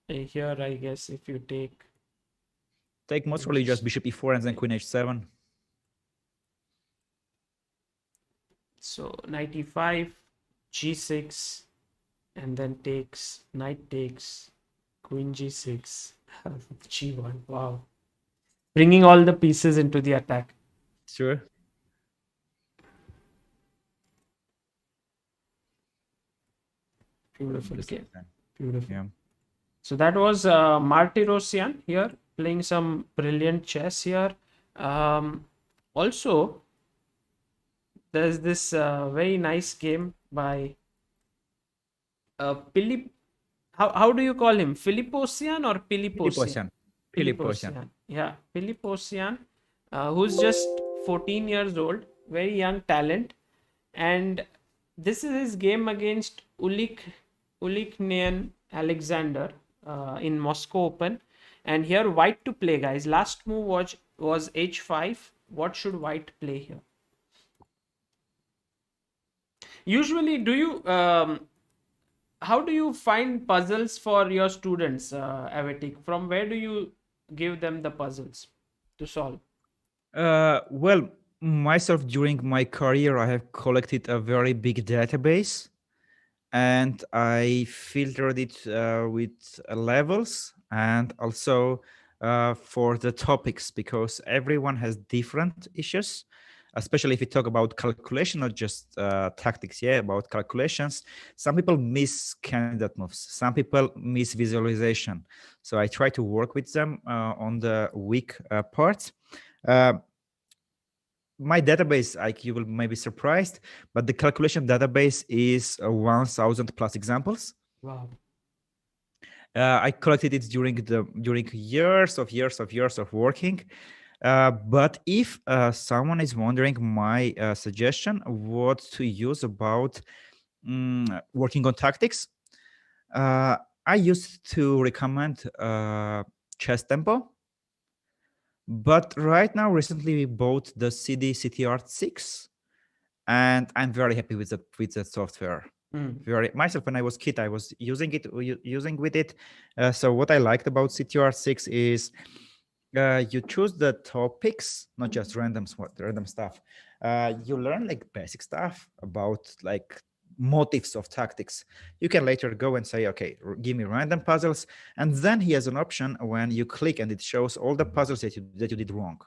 Here, I guess, if you take most probably just bishop e4 and then queen h7. So knight e5, g6, and then knight takes, queen g6, g1. Wow. Bringing all the pieces into the attack. Sure. Beautiful game. Beautiful. Yeah. So that was Martyrosian here playing some brilliant chess here. Also, there's this very nice game by Philip. How do you call him? Philipposian or Philipposian? Philipposian. Yeah, Philipposian, who's just 14 years old, very young talent, and this is his game against Uliknian Alexander in Moscow Open. And here white to play, guys. Last move was h5. What should white play here? Usually, how do you find puzzles for your students, Avetik? From where do you give them the puzzles to solve? Well, myself, during my career, I have collected a very big database, and I filtered it with levels. and also for the topics, because everyone has different issues, especially if we talk about calculation, not just tactics, about calculations. Some people miss candidate moves, some people miss visualization. So I try to work with them on the weak parts. My database, like, you will maybe surprised, but the calculation database is 1,000 plus examples. Wow. I collected it during years of working. But if someone is wondering, my suggestion what to use about working on tactics, I used to recommend Chess Tempo. But right now, recently we bought the CD CTR6, and I'm very happy with that software. Very myself, when I was kid, I was using with it. So what I liked about CTR6 is you choose the topics, not just random stuff. You learn like basic stuff about like motives of tactics. You can later go and say, okay, give me random puzzles, and then he has an option when you click and it shows all the puzzles that you did wrong.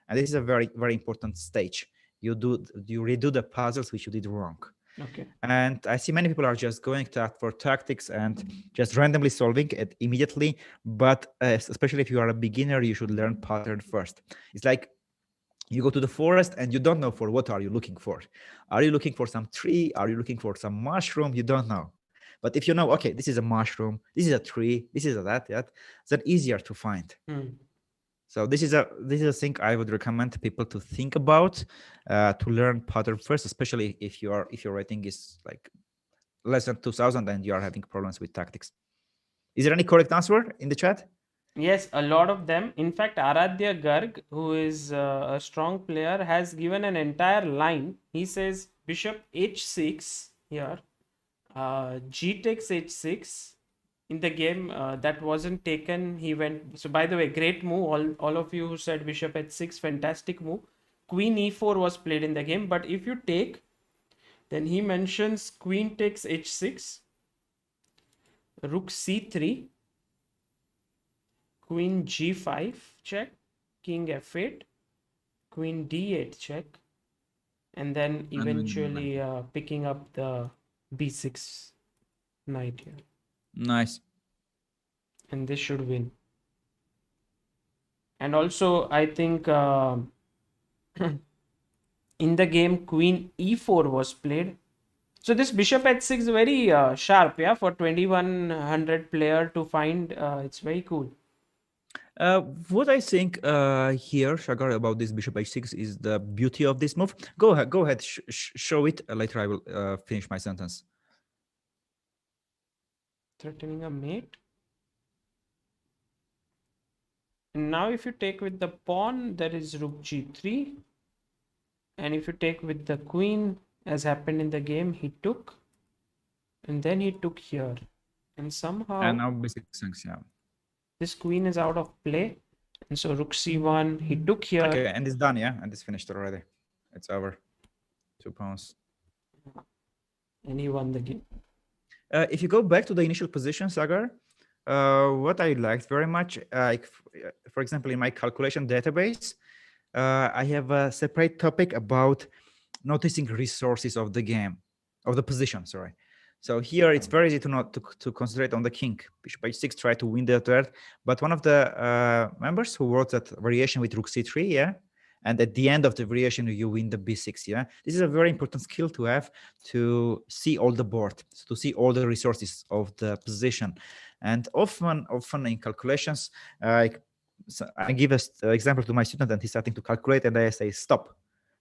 And this is a very, very important stage. You redo the puzzles which you did wrong. Okay. And I see many people are just going for tactics and just randomly solving it immediately. But especially if you are a beginner, you should learn pattern first. It's like you go to the forest and you don't know for what are you looking for. Are you looking for some tree? Are you looking for some mushroom? You don't know. But if you know, okay, this is a mushroom, this is a tree, this is a that, then easier to find. So this is a thing I would recommend people to think about, to learn pattern first, especially if your rating is like less than 2,000 and you are having problems with tactics. Is there any correct answer in the chat? Yes, a lot of them. In fact, Aradhya Garg, who is a strong player, has given an entire line. He says bishop h6 here, g takes h6. In the game that wasn't taken, he went. So by the way, great move. All of you who said bishop h6, fantastic move. Queen e4 was played in the game, but if you take, then he mentions queen takes h6, rook c3, queen g5 check, king f8, queen d8 check, and then eventually picking up the b6 knight here. Nice. And this should win. And also, I think in the game, queen e4 was played. So this bishop h6 is very sharp, for 2100 player to find. It's very cool. What I think here, Shagar, about this bishop h6 is the beauty of this move. Go ahead, show it. Later I will finish my sentence. Threatening a mate. And now if you take with the pawn, there is rook g3. And if you take with the queen, as happened in the game, he took. And then he took here. And somehow... And now basic things, yeah. This queen is out of play. And so rook c1, he took here. Okay, and it's done, yeah? And it's finished already. It's over. 2 pawns. And he won the game. If you go back to the initial position, Sagar, what I liked very much, for example, in my calculation database, I have a separate topic about noticing resources of the game, of the position, sorry. So here it's very easy to concentrate on the king. Bishop h6, try to win the third. But one of the members who wrote that variation with rook c3, yeah, and at the end of the variation you win the b6, yeah. This is a very important skill to have, to see all the board, to see all the resources of the position. And often in calculations, so I give an example to my student and he's starting to calculate and I say, stop.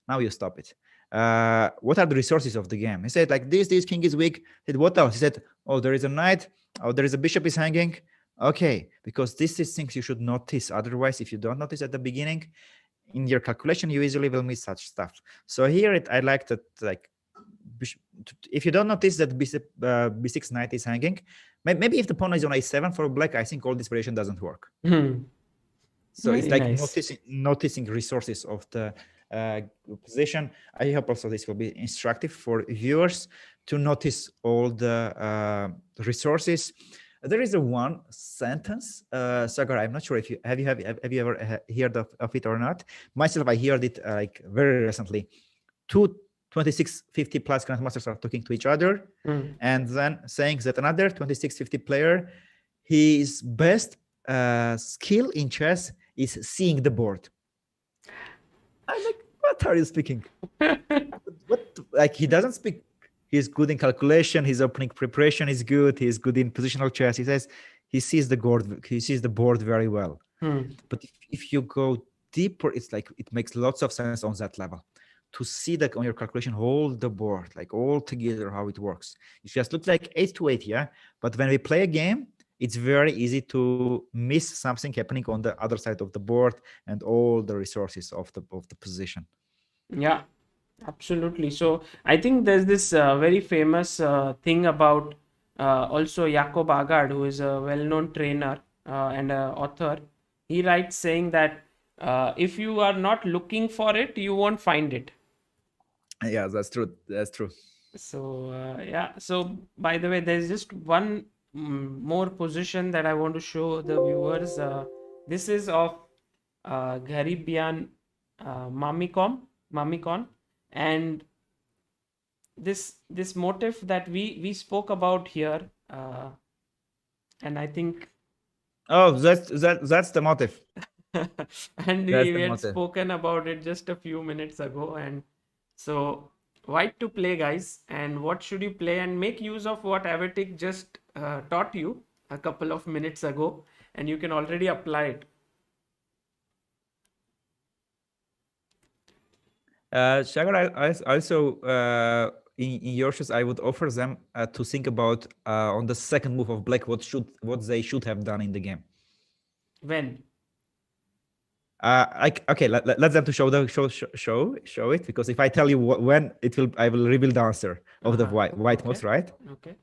Now you stop it. What are the resources of the game? He said, like this king is weak. He said, what else? He said, oh, there is a knight. Oh, there is a bishop is hanging. Okay, because this is things you should notice. Otherwise, if you don't notice at the beginning, in your calculation, you easily will miss such stuff. So here, I like that, like, if you don't notice that b6 knight is hanging, maybe if the pawn is on a7 for black, I think all this variation doesn't work. So Very it's like nice. noticing resources of the position. I hope also this will be instructive for viewers to notice all the resources. There is a one sentence, Sagar. I'm not sure if have you ever heard of it or not. Myself, I heard it like very recently. Two 2650 plus grandmasters are talking to each other, and then saying that another 2650 player, his best skill in chess is seeing the board. I'm like, what are you speaking? What? Like, he doesn't speak. He's good in calculation. His opening preparation is good. He's good in positional chess. He says he sees the board. He sees the board very well. But if you go deeper, it's like it makes lots of sense on that level. To see that on your calculation, hold the board, like all together, how it works. It just looks like 8-8, yeah. But when we play a game, it's very easy to miss something happening on the other side of the board and all the resources of the position. Yeah, absolutely. So I think there's this very famous thing about also Jakob Agard, who is a well-known trainer and author. He writes saying that if you are not looking for it, you won't find it. Yeah, that's true. That's true. So yeah. So by the way, there's just one more position that I want to show the viewers. This is of Garibian Mamikon, and this motif that we spoke about here, and I think Oh, that's the motive. and That's we the had motive. spoken about it just a few minutes ago. And so white to play, guys, and what should you play, and make use of what Avetik just taught you a couple of minutes ago, and you can already apply it. Shagar, I also in your shoes, I would offer them to think about on the second move of black what they should have done in the game. When? Okay, let them to show it, because if I tell you when, I will reveal the answer of the white Okay. moves, right? Okay.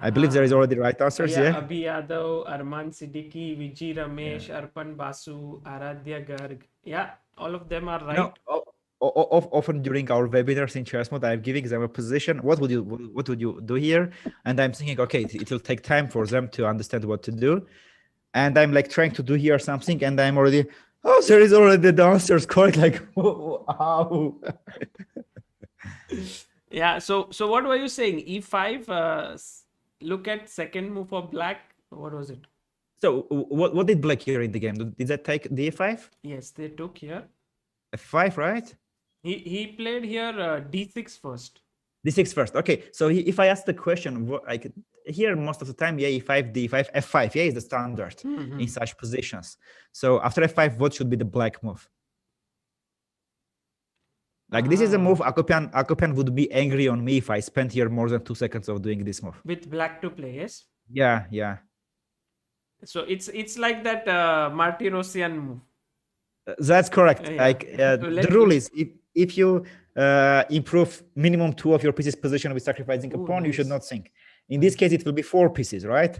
I believe there is already right answers. Yeah, Yeah. Abhi Yadav, Arman Siddiqui, Vijay Ramesh, Arpan Basu, Aradhya Garg. Yeah, all of them are right. Often during our webinars in ChessMood, I'm giving them a position. What would you do here? And I'm thinking, okay, it will take time for them to understand what to do. And I'm like trying to do here something, and I'm already, there is already the answer scored. Like, how? Yeah. So what were you saying? E5. Look at second move of black. What was it? So what did black here in the game? Did that take d5? Yes, they took here. f5, right? He played here d6 first. d6 first. Okay. So if I ask the question, like here most of the time, yeah, e5, d5, f5, yeah, is the standard in such positions. So after f5, what should be the black move? Like this is a move Akopian would be angry on me if I spent here more than 2 seconds of doing this move. With black to play, yes? Yeah. So it's like that Martirosian move. That's correct. Like the rule is if you improve minimum 2 of your pieces position with sacrificing a pawn, you should not sink. In this case, it will be 4 pieces, right?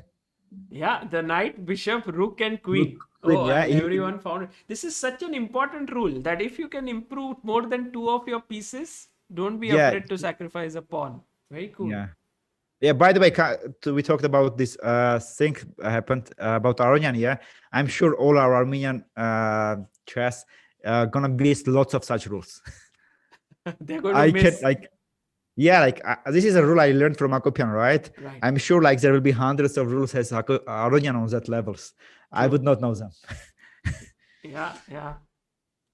Yeah, the knight, bishop, rook, and queen. Everyone found it. This is such an important rule that if you can improve more than 2 of your pieces, don't be afraid to sacrifice a pawn. Very cool. Yeah. By the way, we talked about this thing happened about Aronian. Yeah, I'm sure all our Armenian chess gonna be lots of such rules. They're going to miss. This is a rule I learned from Akopian, right? I'm sure like there will be hundreds of rules as Aronian on that levels. True. I would not know them. Yeah.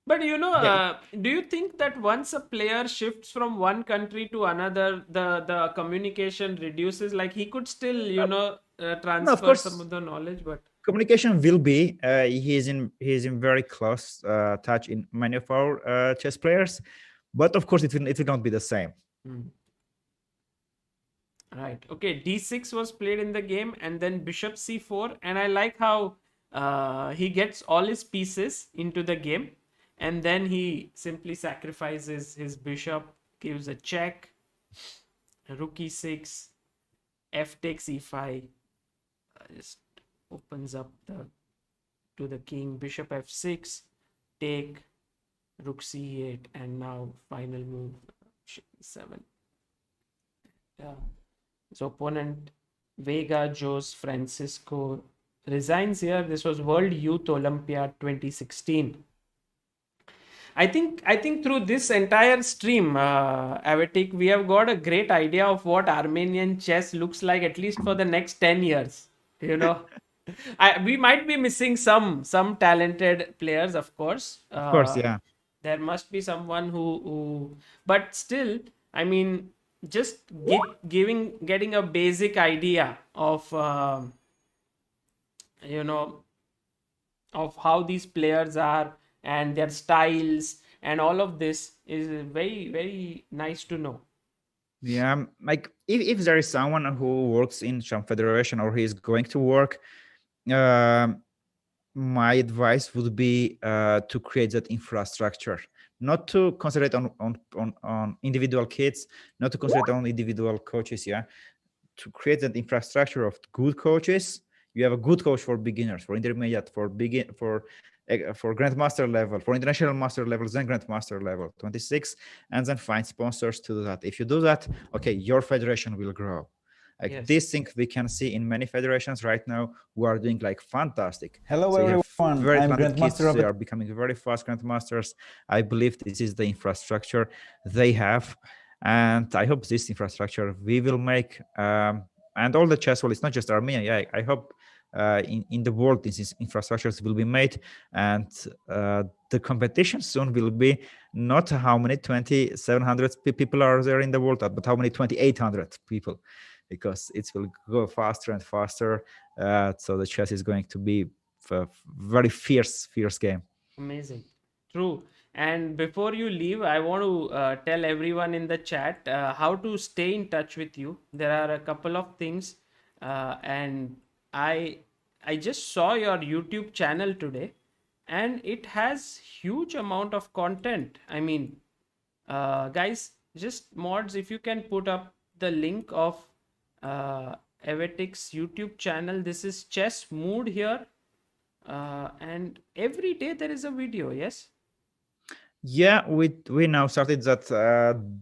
But do you think that once a player shifts from one country to another, the communication reduces? Like he could still, transfer some of the knowledge, but communication will be. He's in very close touch in many of our chess players, but of course it will not be the same. Right. Okay. D6 was played in the game, and then bishop C4, and I like how he gets all his pieces into the game. And then he simply sacrifices his bishop, gives a check, rook e6, f takes e5, just opens up to the king, bishop f6, take, rook c8, and now final move, e7. Yeah. His opponent, Vega Jose Francisco, resigns here. This was World Youth Olympiad 2016. I think through this entire stream, Avetik, we have got a great idea of what Armenian chess looks like, at least for the next 10 years. You know, we might be missing some talented players, of course. Of course, yeah. There must be someone who, but still, I mean, just getting a basic idea of, you know, of how these players are and their styles and all of this is very, very nice to know. Yeah, like if there is someone who works in some federation or he is going to work, um, my advice would be to create that infrastructure, not to concentrate on individual kids, not to concentrate on individual coaches. Yeah, to create that infrastructure of good coaches. You have a good coach for beginners, for intermediate, for grandmaster level, for international master level, then grandmaster level 26, and then find sponsors to do that. If you do that, okay, your federation will grow. Like Yes. these things we can see in many federations right now who are doing like fantastic. Hello So you have everyone, very I'm talented kids. Grandmaster They of are becoming very fast grandmasters. I believe this is the infrastructure they have, and I hope this infrastructure we will make. And all the chess world, it's not just Armenia. Yeah, I hope in the world these infrastructures will be made, and the competition soon will be not how many 2,700 people are there in the world, but how many 2,800 people, because it will go faster and faster. So the chess is going to be a very fierce game. Amazing. True. And before you leave, I want to tell everyone in the chat how to stay in touch with you. There are a couple of things, and I just saw your YouTube channel today, and it has huge amount of content. I mean, guys, just mods, if you can put up the link of Avetik's YouTube channel. This is ChessMood here, and every day there is a video. Yes. Yeah, we now started that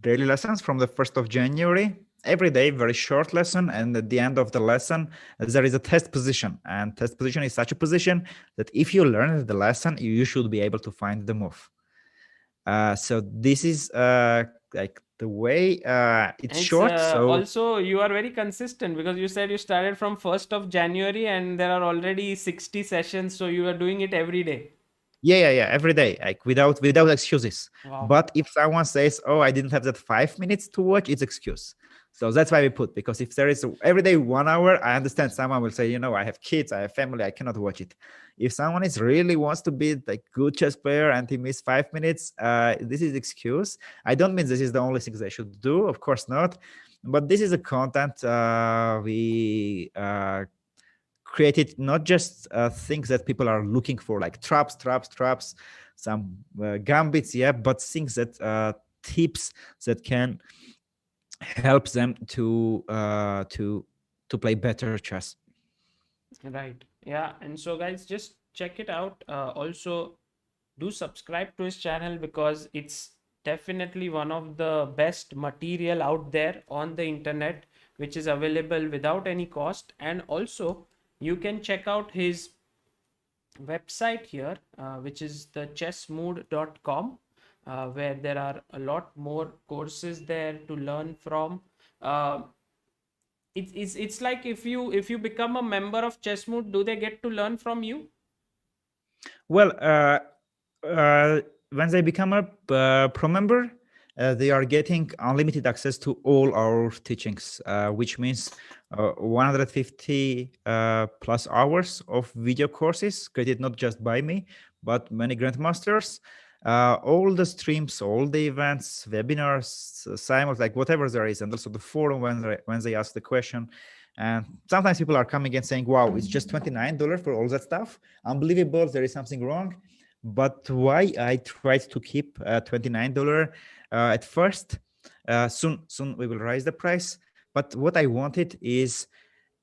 daily lessons from the 1st of January. Every day, very short lesson, and at the end of the lesson, there is a test position. And test position is such a position that if you learn the lesson, you should be able to find the move. So this is like the way it's And short. So also you are very consistent, because you said you started from 1st of January and there are already 60 sessions, so you are doing it every day. yeah, every day, like without excuses. Wow. But if someone says, "Oh, I didn't have that 5 minutes to watch," it's excuse. So that's why we put, because if there is every day 1 hour, I understand someone will say, you know, I have kids, I have family, I cannot watch it. If someone is really wants to be like good chess player and he missed 5 minutes, this is excuse. I don't mean this is the only thing they should do, of course not. But this is a content we created, not just things that people are looking for, like traps, some gambits, yeah, but things that tips that can help them to play better chess. Right. Yeah. And so, guys, just check it out. Also, do subscribe to his channel, because it's definitely one of the best material out there on the internet, which is available without any cost. And also, you can check out his website here, which is the chessmood.com, where there are a lot more courses there to learn from. It's like, if you become a member of ChessMood, do they get to learn from you? Well, when they become a pro member, they are getting unlimited access to all our teachings, which means 150 plus hours of video courses created not just by me, but many grandmasters. All the streams, all the events, webinars, simultaneous, like whatever there is, and also the forum when they ask the question. And sometimes people are coming and saying, "Wow, it's just $29 for all that stuff. Unbelievable! There is something wrong." But why I tried to keep $29 at first? Soon we will raise the price. But what I wanted is,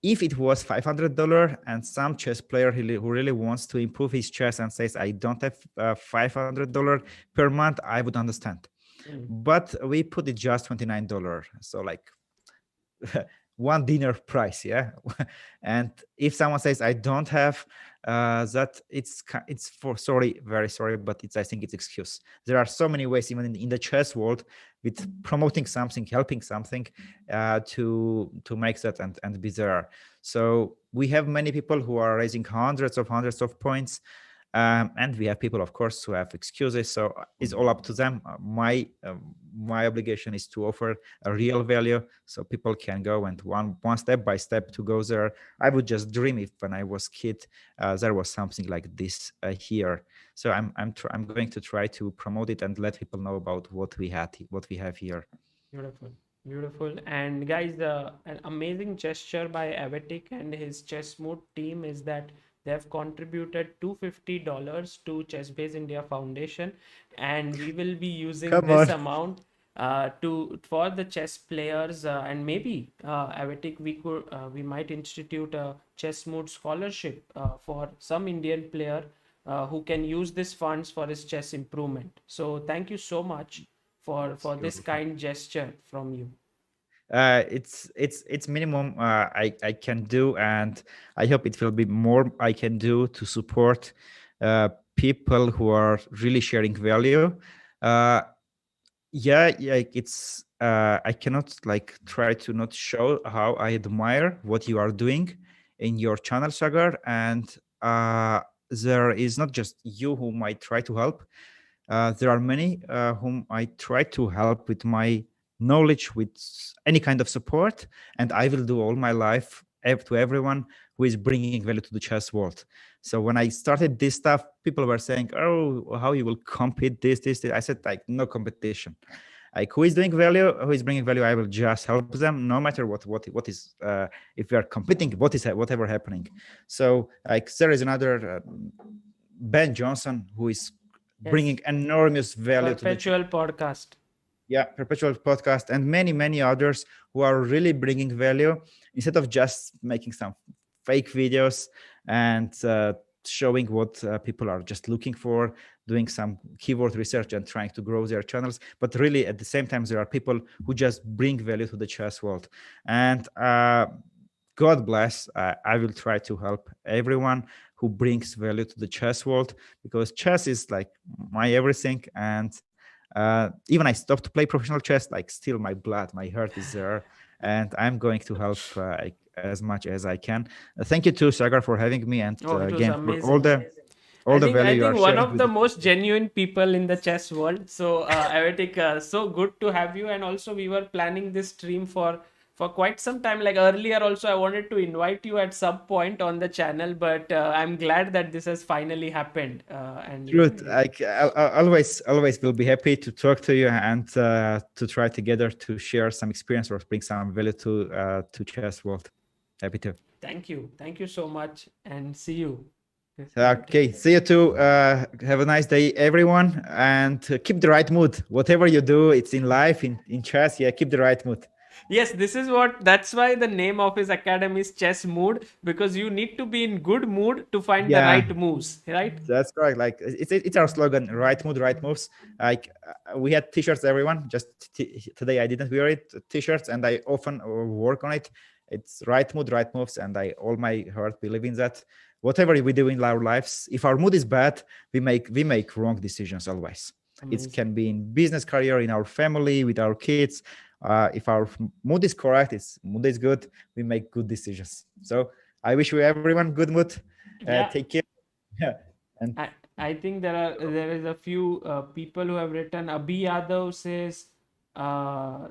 if it was $500 and some chess player who really wants to improve his chess and says, "I don't have $500 per month," I would understand. But we put it just $29. So like one dinner price, yeah. And if someone says I don't have that, it's for sorry, very sorry, but I think it's excuse. There are so many ways, even in the chess world, with promoting something, helping something, to make that and be there. So we have many people who are raising hundreds of points, and we have people, of course, who have excuses. So it's all up to them. My obligation is to offer a real value, so people can go and one step by step to go there. I would just dream if when I was kid there was something like this here. So I'm going to try to promote it and let people know about what we have here. Beautiful, beautiful. And guys, an amazing gesture by Avetik and his ChessMood team is that they have contributed $250 to ChessBase India Foundation, and we will be using Come this on. amount to for the chess players, and maybe Avetik, we might institute a ChessMood scholarship for some Indian player who can use these funds for his chess improvement. So thank you so much for this kind gesture from you. It's minimum I can do, and I hope it will be more I can do to support people who are really sharing value. uh yeah, like it's I cannot like try to not show how I admire what you are doing in your channel, Sagar. And there is not just you whom I try to help. There are many whom I try to help with my knowledge, with any kind of support, and I will do all my life to everyone who is bringing value to the chess world. So when I started this stuff, people were saying, "Oh, how you will compete this?" I said, like, no competition. Like, who is doing value, who is bringing value, I will just help them, no matter what is. If we are competing, whatever happening. So like there is another Ben Johnson who is Yes, bringing enormous value to the perpetual podcast. yeah, perpetual podcast, and many others who are really bringing value, instead of just making some fake videos and showing what people are just looking for, doing some keyword research and trying to grow their channels. But really at the same time, there are people who just bring value to the chess world. And God bless, I will try to help everyone who brings value to the chess world, because chess is like my everything. And even I stopped to play professional chess, like still my blood, my heart is there, and I'm going to help as much as I can. Thank you to Sagar for having me, and Oh, it was again for all amazing. the I value you are think one sharing of with the the most genuine people in the chess world. So Avetik, so good to have you. And also we were planning this stream for quite some time. Like earlier, also I wanted to invite you at some point on the channel, but I'm glad that this has finally happened. And truth. Like I always will be happy to talk to you and to try together to share some experience or bring some value to chess world. Happy to. thank you so much, and see you. Okay, see you too. Have a nice day, everyone, and keep the right mood. Whatever you do, it's in life, in chess. Yeah, keep the right mood. Yes, that's why the name of his academy is Chess Mood, because you need to be in good mood to find the Yeah, right moves, right? that's correct. Like it's our slogan: right mood, right moves. Like we had T-shirts, everyone. Just today I didn't wear it. T-shirts, and I often work on it. It's right mood, right moves, and I all my heart believe in that. Whatever we do in our lives, if our mood is bad, we make wrong decisions always. It Amazing. can be in business career, in our family, with our kids. If our mood is correct, its mood is good, we make good decisions. So I wish you everyone good mood. Yeah, Take care. Yeah. And I think there is a few people who have written. Abhi Yadav says, uh,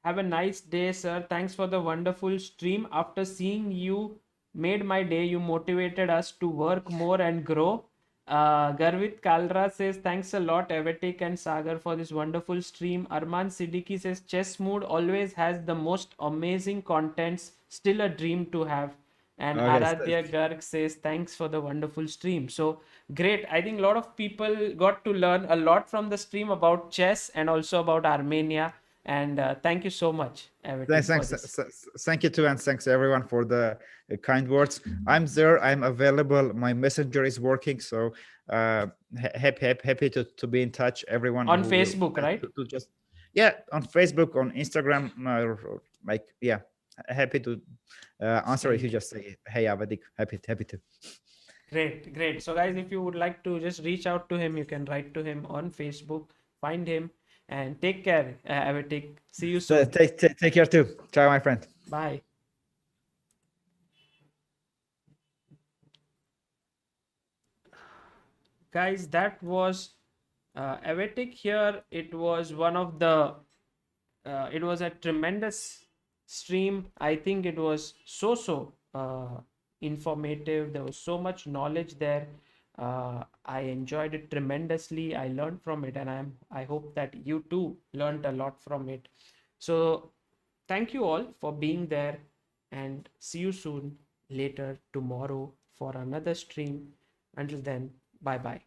"Have a nice day, sir. Thanks for the wonderful stream. After seeing you, made my day. You motivated us to work more and grow." Garvit Kalra says, "Thanks a lot, Avetik and Sagar, for this wonderful stream." Arman Siddiqui says, "Chess Mood always has the most amazing contents. Still a dream to have." And okay, Aradhya Garg says, "Thanks for the wonderful stream." So great. I think a lot of people got to learn a lot from the stream about chess and also about Armenia. And thank you so much, Avetik, for this. thank you too, and thanks everyone for the kind words. I'm there. I'm available. My messenger is working, so happy to be in touch. Everyone On who will Facebook, right? to just yeah, on Facebook, on Instagram, like yeah, happy to answer if Same you here. just say, "Hey, Avetik, happy to." Great, great. So, guys, if you would like to just reach out to him, you can write to him on Facebook, find him, and take care, Avetik. See you So soon. take care too. Ciao, my friend. Bye. Guys, that was Avetik here. It was one of the, it was a tremendous stream. I think it was informative. There was so much knowledge there. I enjoyed it tremendously. I learned from it, and I hope that you too learned a lot from it. So thank you all for being there, and see you soon later tomorrow for another stream. Until then, bye bye.